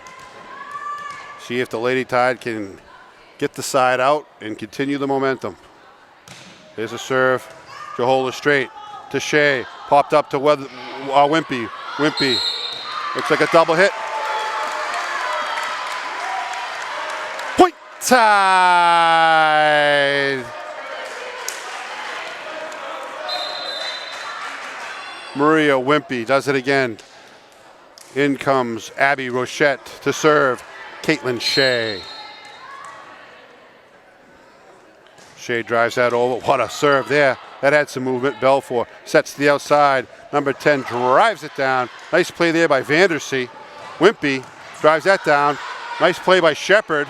See if the Lady Tide can get the side out and continue the momentum. There's a serve. Johola straight to Shea. Popped up to Wimpy. Wimpy. Looks like a double hit. Point Tide. Maria Wimpy does it again. In comes Abby Rochette to serve. Caitlin Shea. Shea drives that over. What a serve there. That had some movement. Belfort sets to the outside. Number 10 drives it down. Nice play there by Vandersea. Wimpy drives that down. Nice play by Shepard.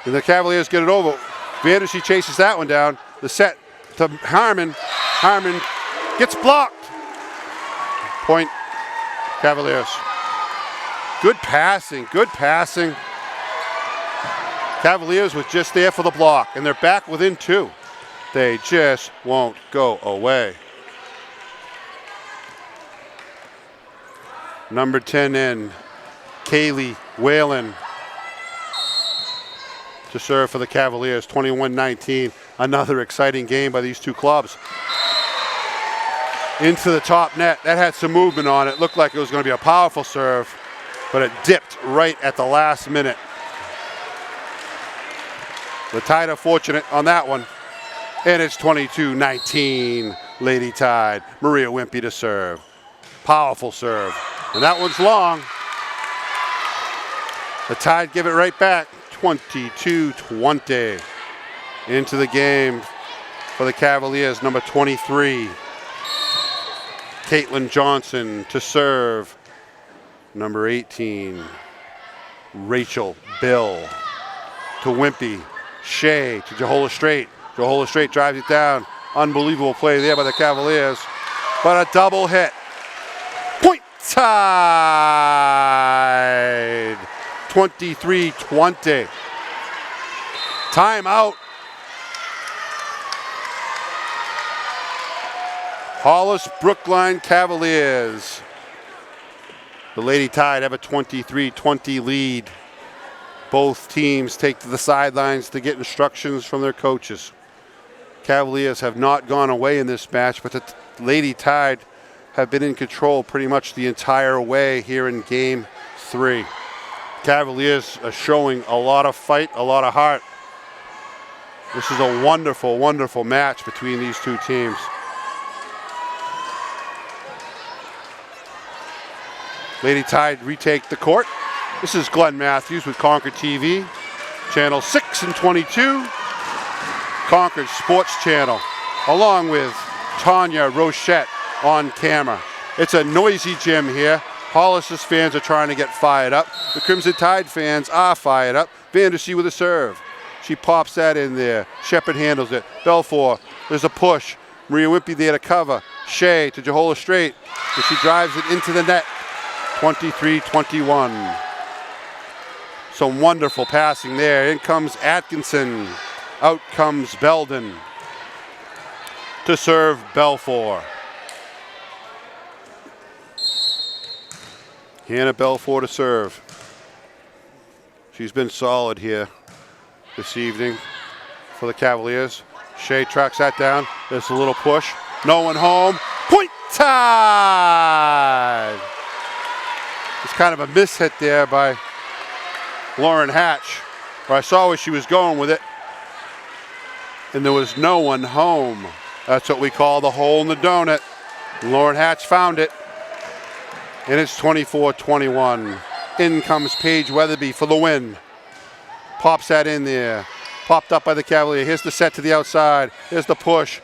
And the Cavaliers get it over. Vandersea chases that one down. The set to Harmon. Harmon gets blocked. Point Cavaliers. Good passing, good passing. Cavaliers was just there for the block, and they're back within 2. They just won't go away. Number 10 in, Kaylee Whalen to serve for the Cavaliers, 21-19. Another exciting game by these two clubs. Into the top net. That had some movement on it. Looked like it was going to be a powerful serve, but it dipped right at the last minute. The Tide are fortunate on that one. And it's 22-19, Lady Tide. Maria Wimpy to serve. Powerful serve. And that one's long. The Tide give it right back. 22-20. Into the game for the Cavaliers, number 23. Caitlin Johnson to serve. Number 18, Rachel Bill to Wimpy. Shea to Johola Straight. Johola Straight drives it down. Unbelievable play there by the Cavaliers. But a double hit. Point Tide. 23-20. Timeout. Hollis Brookline Cavaliers. The Lady Tide have a 23-20 lead. Both teams take to the sidelines to get instructions from their coaches. Cavaliers have not gone away in this match, but the Lady Tide have been in control pretty much the entire way here in Game 3. Cavaliers are showing a lot of fight, a lot of heart. This is a wonderful, wonderful match between these two teams. Lady Tide retake the court. This is Glenn Matthews with ConcordTV, channel 6 and 22, Concord Sports Channel, along with Tanya Rochette on camera. It's a noisy gym here. Hollis' fans are trying to get fired up. The Crimson Tide fans are fired up. Vandersea with a serve. She pops that in there. Shepard handles it. Belfort, there's a push. Maria Wimpy there to cover. Shea to Johola Straight, and she drives it into the net. 23-21. Some wonderful passing there. In comes Atkinson. Out comes Belden to serve Belfort. Hannah Belfort to serve. She's been solid here this evening for the Cavaliers. Shea tracks that down. There's a little push. No one home. Point Tide! It's kind of a mishit there by Lauren Hatch, where I saw where she was going with it, and there was no one home. That's what we call the hole in the donut. Lauren Hatch found it, and it's 24-21. In comes Paige Weatherby for the win. Pops that in there. Popped up by the Cavalier. Here's the set to the outside. Here's the push.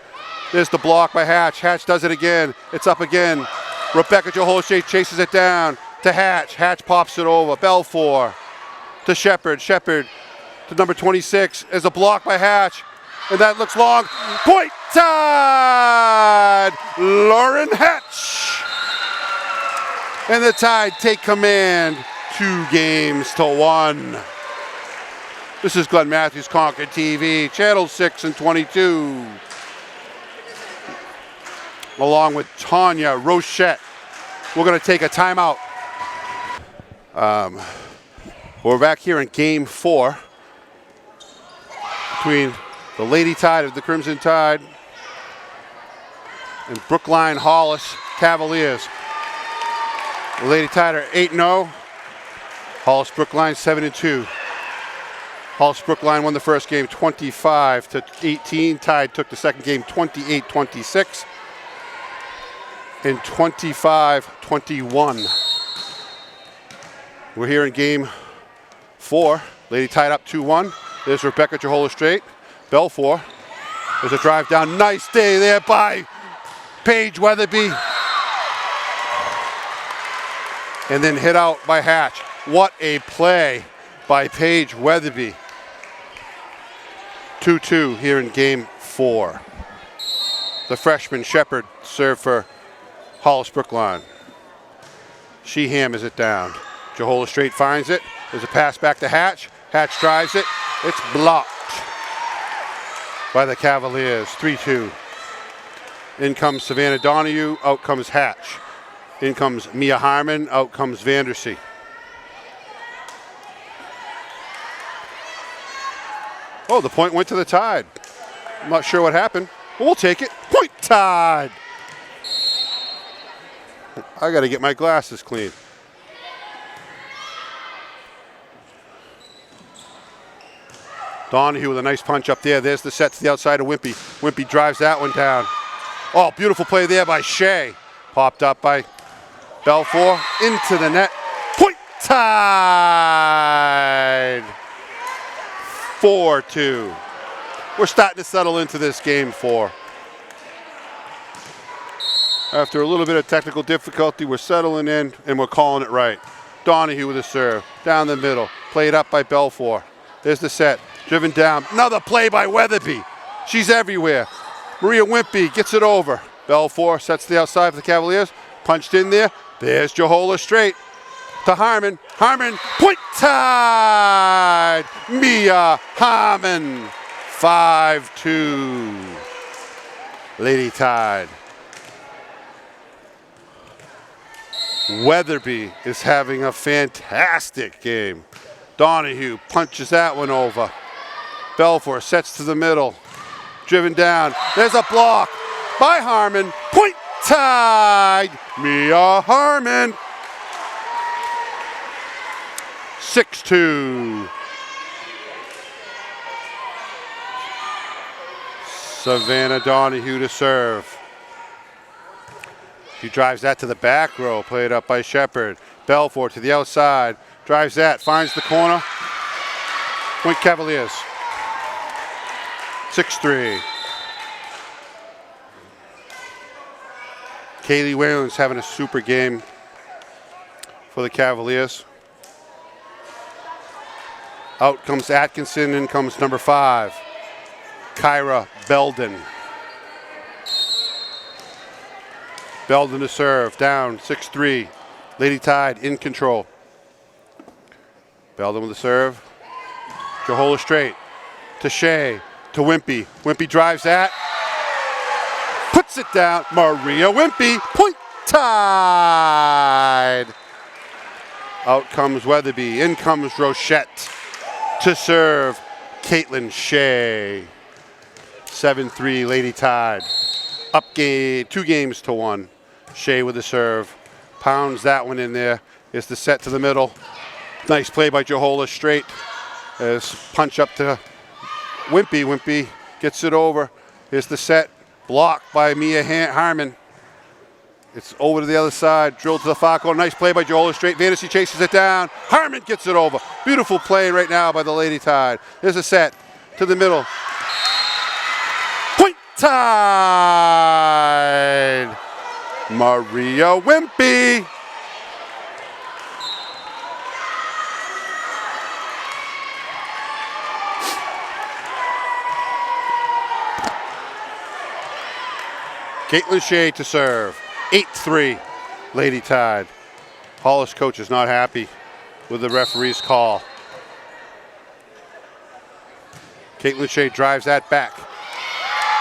There's the block by Hatch. Hatch does it again. It's up again. Rebecca Johola chases it down. to Hatch. Hatch pops it over. Belfour to Shepard. Shepard to number 26 is a block by Hatch. And that looks long. Point Tide! Lauren Hatch. And the Tide take command 2-1. This is Glenn Matthews, ConcordTV, Channel 6 and 22. Along with Tanya Rochette. We're going to take a timeout. We're back here in Game 4 between the Lady Tide of the Crimson Tide and Brookline Hollis Cavaliers. The Lady Tide are 8-0. Hollis Brookline 7-2. Hollis Brookline won the first game 25-18. Tide took the second game 28-26 and 25-21. We're here in Game 4. Lady Tide up 2-1. There's Rebecca Jahola straight. Belfour. There's a drive down. Nice day there by Paige Weatherby. And then hit out by Hatch. What a play by Paige Weatherby. 2-2 here in Game 4. The freshman Shepard served for Hollis Brookline. She hammers it down. Jahola straight finds it. There's a pass back to Hatch. Hatch drives it. It's blocked by the Cavaliers. 3-2. In comes Savannah Donahue. Out comes Hatch. In comes Mia Harmon. Out comes Vandersea. Oh, the point went to the Tide. I'm not sure what happened, but we'll take it. Point Tide. I got to get my glasses clean. Donahue with a nice punch up there. There's the set to the outside of Wimpy. Wimpy drives that one down. Oh, beautiful play there by Shea. Popped up by Belfour into the net. Point Tide. 4-2. We're starting to settle into this Game 4. After a little bit of technical difficulty, we're settling in and we're calling it right. Donahue with a serve. Down the middle. Played up by Belfour. There's the set. Driven down. Another play by Weatherby. She's everywhere. Maria Wimpy gets it over. Belfour sets the outside for the Cavaliers. Punched in there. There's Jahola straight to Harmon. Harmon, point Tide. Mia Harmon. 5-2. Lady Tide. Weatherby is having a fantastic game. Donahue punches that one over. Belfour sets to the middle. Driven down. There's a block by Harmon. Point Tide. Mia Harmon. 6-2. Savannah Donahue to serve. She drives that to the back row. Played up by Shepard. Belfour to the outside. Drives that. Finds the corner. Point Cavaliers. 6-3. Kaylee Whalen's having a super game for the Cavaliers. Out comes Atkinson, in comes number 5, Kyra Belden. Belden to serve, down 6-3. Lady Tide in control. Belden with the serve. Jahola straight to Shea, to Wimpy. Wimpy drives that. Puts it down. Maria Wimpy, point Tide. Out comes Weatherby. In comes Rochette to serve Caitlin Shea. 7-3 Lady Tide. Up game, 2-1. Shea with the serve. Pounds that one in there. Is the set to the middle. Nice play by Jahola straight. As punch up to Wimpy. Wimpy gets it over. Here's the set. Blocked by Mia Harmon. It's over to the other side. Drilled to the far corner. Nice play by Jahola straight. Vandersea chases it down. Harmon gets it over. Beautiful play right now by the Lady Tide. Here's a set to the middle. Point Tide. Maria Wimpy. Caitlin Shea to serve. 8-3, Lady Tide. Hollis coach is not happy with the referee's call. Caitlin Shea drives that back.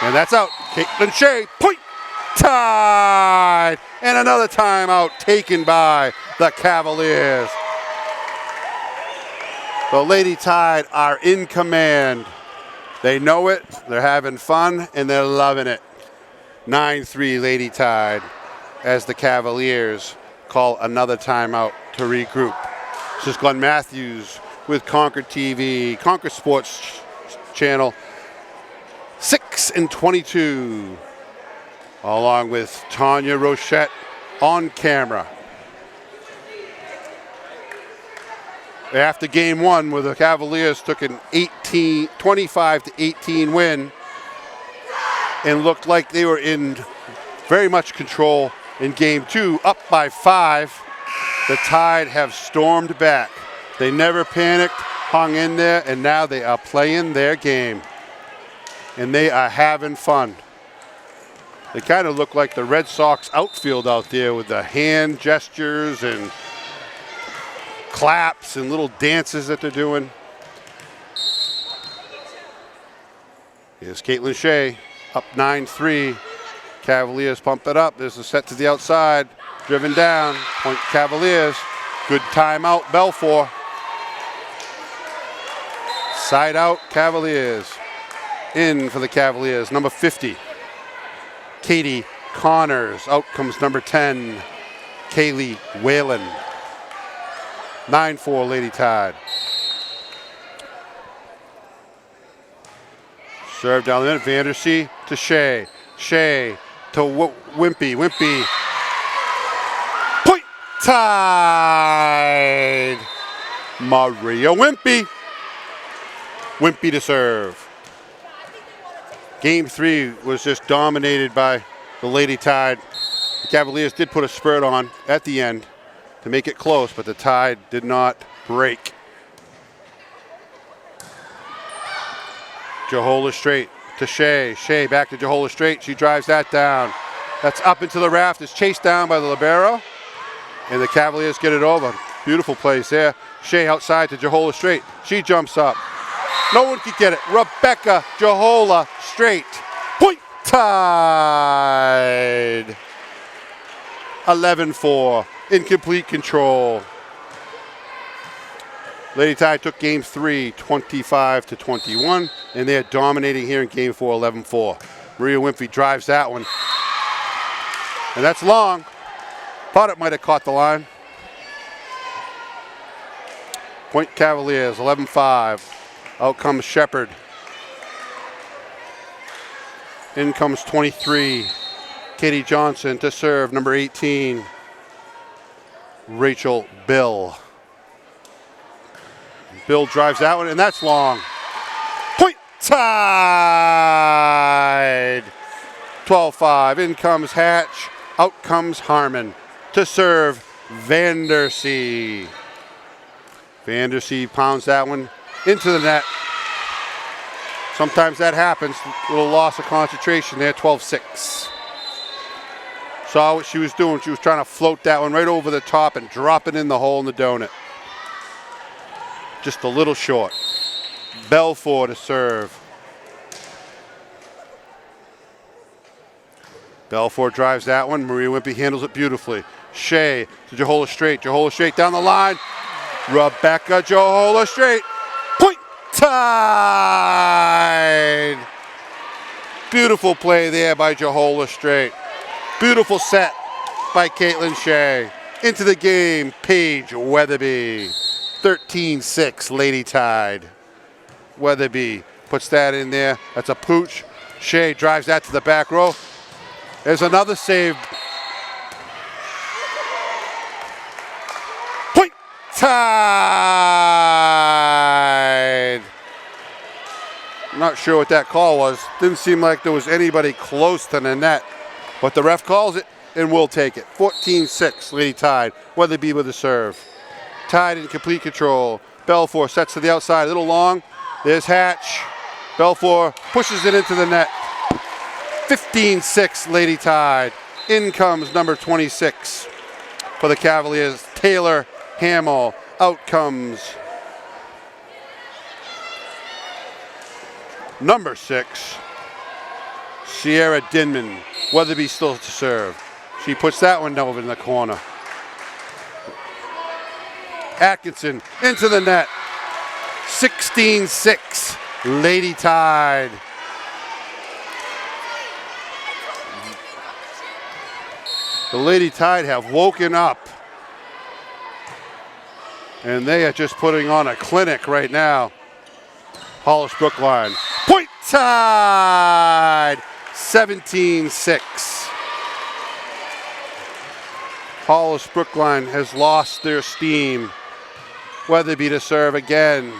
And that's out. Caitlin Shea, point, Tide! And another timeout taken by the Cavaliers. The Lady Tide are in command. They know it, they're having fun, and they're loving it. 9-3 Lady Tide as the Cavaliers call another timeout to regroup. This is Glenn Matthews with Concord TV, Concord Sports Channel 6 and 22, along with Tanya Rochette on camera. After game one, where the Cavaliers took an 25-18 win and looked like they were in very much control in game two, up by 5, the Tide have stormed back. They never panicked, hung in there, and now they are playing their game. And they are having fun. They kind of look like the Red Sox outfield out there with the hand gestures and claps and little dances that they're doing. Here's Caitlin Shea, up 9-3. Cavaliers pump it up. There's a set to the outside, driven down. Point Cavaliers. Good timeout, Belfour. Side out, Cavaliers. In for the Cavaliers, number 50, Katie Connors. Out comes number 10, Kaylee Whalen. 9-4 Lady Tide. Serve down the net, Vandersea to Shea. Shea to Wimpy. Wimpy. Point Tide. Maria Wimpy. Wimpy to serve. Game 3 was just dominated by the Lady Tide. The Cavaliers did put a spurt on at the end to make it close, but the Tide did not break. Johola straight to Shea. Shea back to Johola straight. She drives that down. That's up into the rafters, chased down by the libero, and the Cavaliers get it over. Beautiful plays there. Shea outside to Johola straight. She jumps up. No one could get it. Rebecca Johola straight. Point Tide. 11-4. In complete control. Lady Tide took game 3, 25-21, and they're dominating here in game 4, 11-4. Maria Wimpy drives that one. And that's long. Thought it might have caught the line. Point Cavaliers, 11-5. Out comes Shepard. In comes 23, Katie Johnson to serve, number 18, Rachel Bill. Bill drives that one, and that's long. Point Tide. 12-5. In comes Hatch. Out comes Harmon to serve, Vandersea. Vandersea pounds that one into the net. Sometimes that happens. Little loss of concentration there, 12-6. Saw what she was doing. She was trying to float that one right over the top and drop it in the hole in the donut. Just a little short. Belfour to serve. Belfour drives that one. Maria Wimpy handles it beautifully. Shea to Johola straight. Johola straight down the line. Rebecca Johola straight. Point Tide. Beautiful play there by Johola straight. Beautiful set by Caitlin Shea. Into the game, Paige Weatherby. 13-6 Lady Tide. Weatherby puts that in there. That's a pooch. Shea drives that to the back row. There's another save. Point Tide. I'm not sure what that call was. Didn't seem like there was anybody close to the net. But the ref calls it, and we'll take it. 14-6 Lady Tide. Weatherby with the serve. Tide in complete control. Belfour sets to the outside, a little long. There's Hatch. Belfour pushes it into the net. 15-6 Lady Tide. In comes number 26 for the Cavaliers, Taylor Hamill. Out comes number 6, Sierra Dinman. Weatherby still to serve. She puts that one over in the corner. Atkinson into the net. 16-6 Lady Tide. The Lady Tide have woken up, and they are just putting on a clinic right now. Hollis Brookline. Point Tide! 17-6. Hollis Brookline has lost their steam. Weatherby to serve again.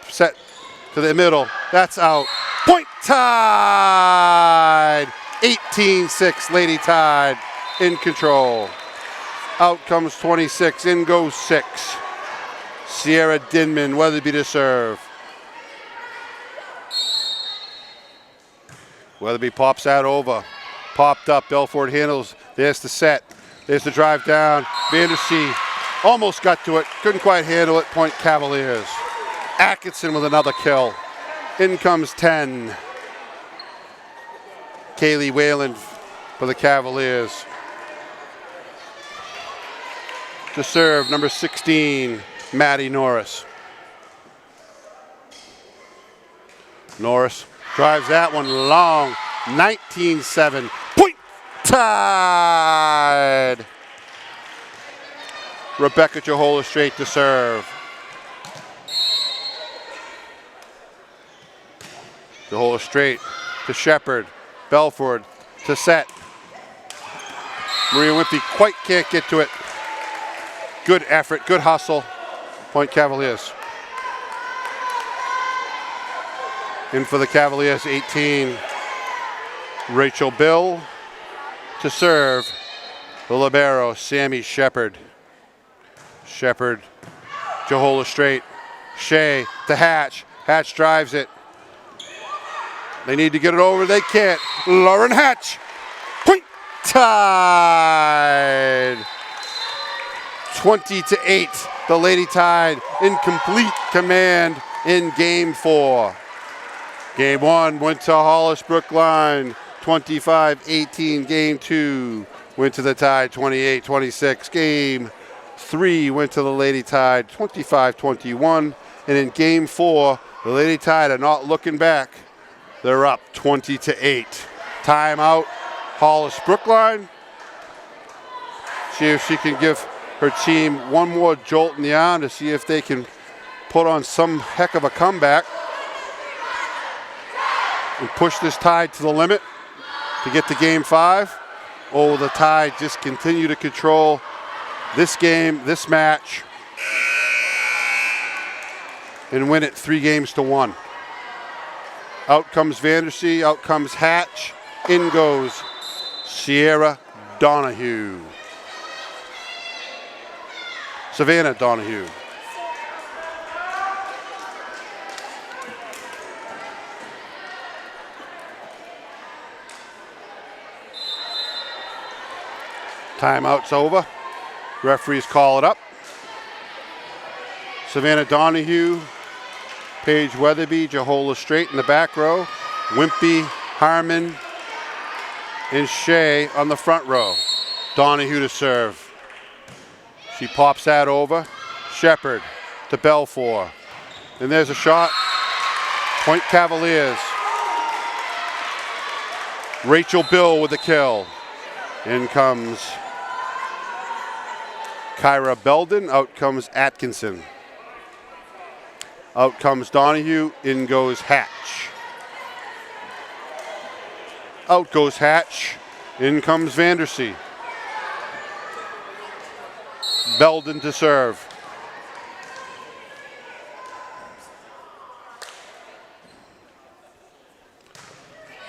Set to the middle. That's out. Point Tide! 18-6 Lady Tide in control. Out comes 26. In goes 6. Sierra Dinman, Weatherby to serve. Weatherby pops that over. Popped up. Belford handles. There's the set. There's the drive down. Vandersea almost got to it. Couldn't quite handle it. Point Cavaliers. Atkinson with another kill. In comes 10. Kaylee Whalen for the Cavaliers. To serve, number 16, Maddie Norris. Norris drives that one long. 19-7. Point Tide! Rebecca Jahola straight to serve. Jahola straight to Shepard. Belford to set. Maria Wimpy quite can't get to it. Good effort, good hustle. Point Cavaliers. In for the Cavaliers, 18. Rachel Bill to serve. The libero, Sammy Shepard. Shepard, Jahola straight. Shea to Hatch. Hatch drives it. They need to get it over. They can't. Lauren Hatch. Point Tide. 20-8. The Lady Tide in complete command in Game 4. Game 1 went to Hollis Brookline. 25-18. Game 2 went to the Tide. 28-26. Game 3 went to the Lady Tide. 25-21. And in Game 4, the Lady Tide are not looking back. They're up 20-8. Timeout, Hollis Brookline. See if she can give her team one more jolt in the arm to see if they can put on some heck of a comeback and push this Tide to the limit to get to Game 5. Or the Tide just continue to control this game, this match, and win it 3-1. Out comes Vandersea, out comes Hatch, in goes Sierra Donahue. Savannah Donahue. Timeout's over. Referees call it up. Savannah Donahue, Paige Weatherby, Jahola straight in the back row. Wimpy, Harmon, and Shea on the front row. Donahue to serve. She pops that over. Shepard to Belfour. And there's a shot. Point Cavaliers. Rachel Bill with the kill. In comes Kyra Belden. Out comes Atkinson. Out comes Donahue, in goes Hatch. Out goes Hatch, in comes Vandersea. Belden to serve.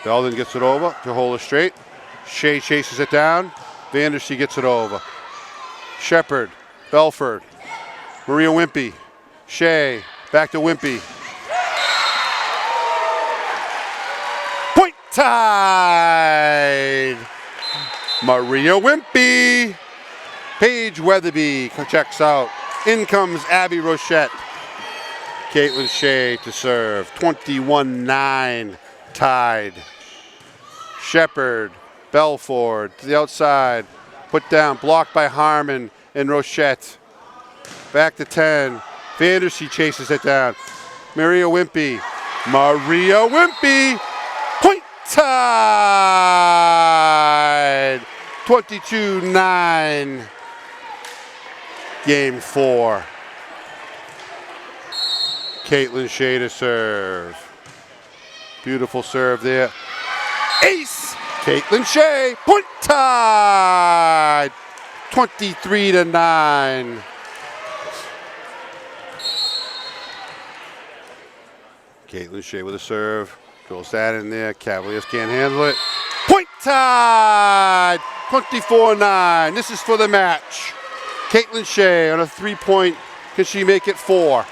Belden gets it over, Jahola straight. Shea chases it down, Vandersea gets it over. Shepard, Belford, Maria Wimpy, Shea, back to Wimpy. Point tied. Maria Wimpy. Paige Weatherby checks out. In comes Abby Rochette. Caitlin Shea to serve. 21-9, tied. Shepard, Belford to the outside. Put down, blocked by Harmon and Rochette. Back to 10. Vandersea chases it down. Maria Wimpy. Point tied. 22-9. Game 4. Caitlin Shea to serve. Beautiful serve there. Ace! Caitlin Shea, point tied. 23-9. Caitlin Shea with a serve. Drills that in there. Cavaliers can't handle it. Point tied. 24-9. This is for the match. Caitlin Shea on a 3-point. Can she make it 4?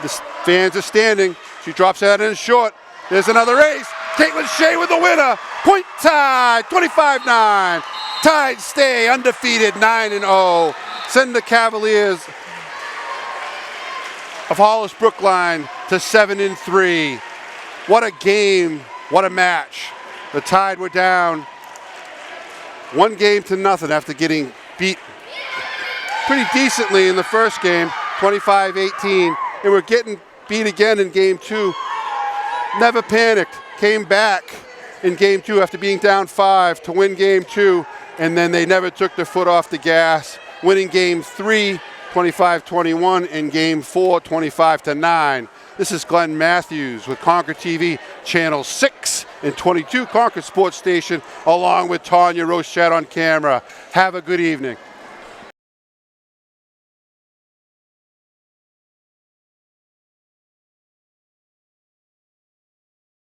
The fans are standing. She drops that in short. There's another ace. Caitlin Shea with the winner. Point tied. 25-9. Tied stay undefeated 9-0. Send the Cavaliers of Hollis Brookline to 7-3. What a game. What a match. The Tide were down 1-0 after getting beat pretty decently in the first game, 25-18. And we're getting beat again in game 2. Never panicked. Came back in game 2 after being down 5 to win game 2. And then they never took their foot off the gas, winning game 3, 25-21, and game 4, 25-9. This is Glenn Matthews with ConcordTV, Channel 6 and 22, Concord Sports Station, along with Tanya Rochette on camera. Have a good evening.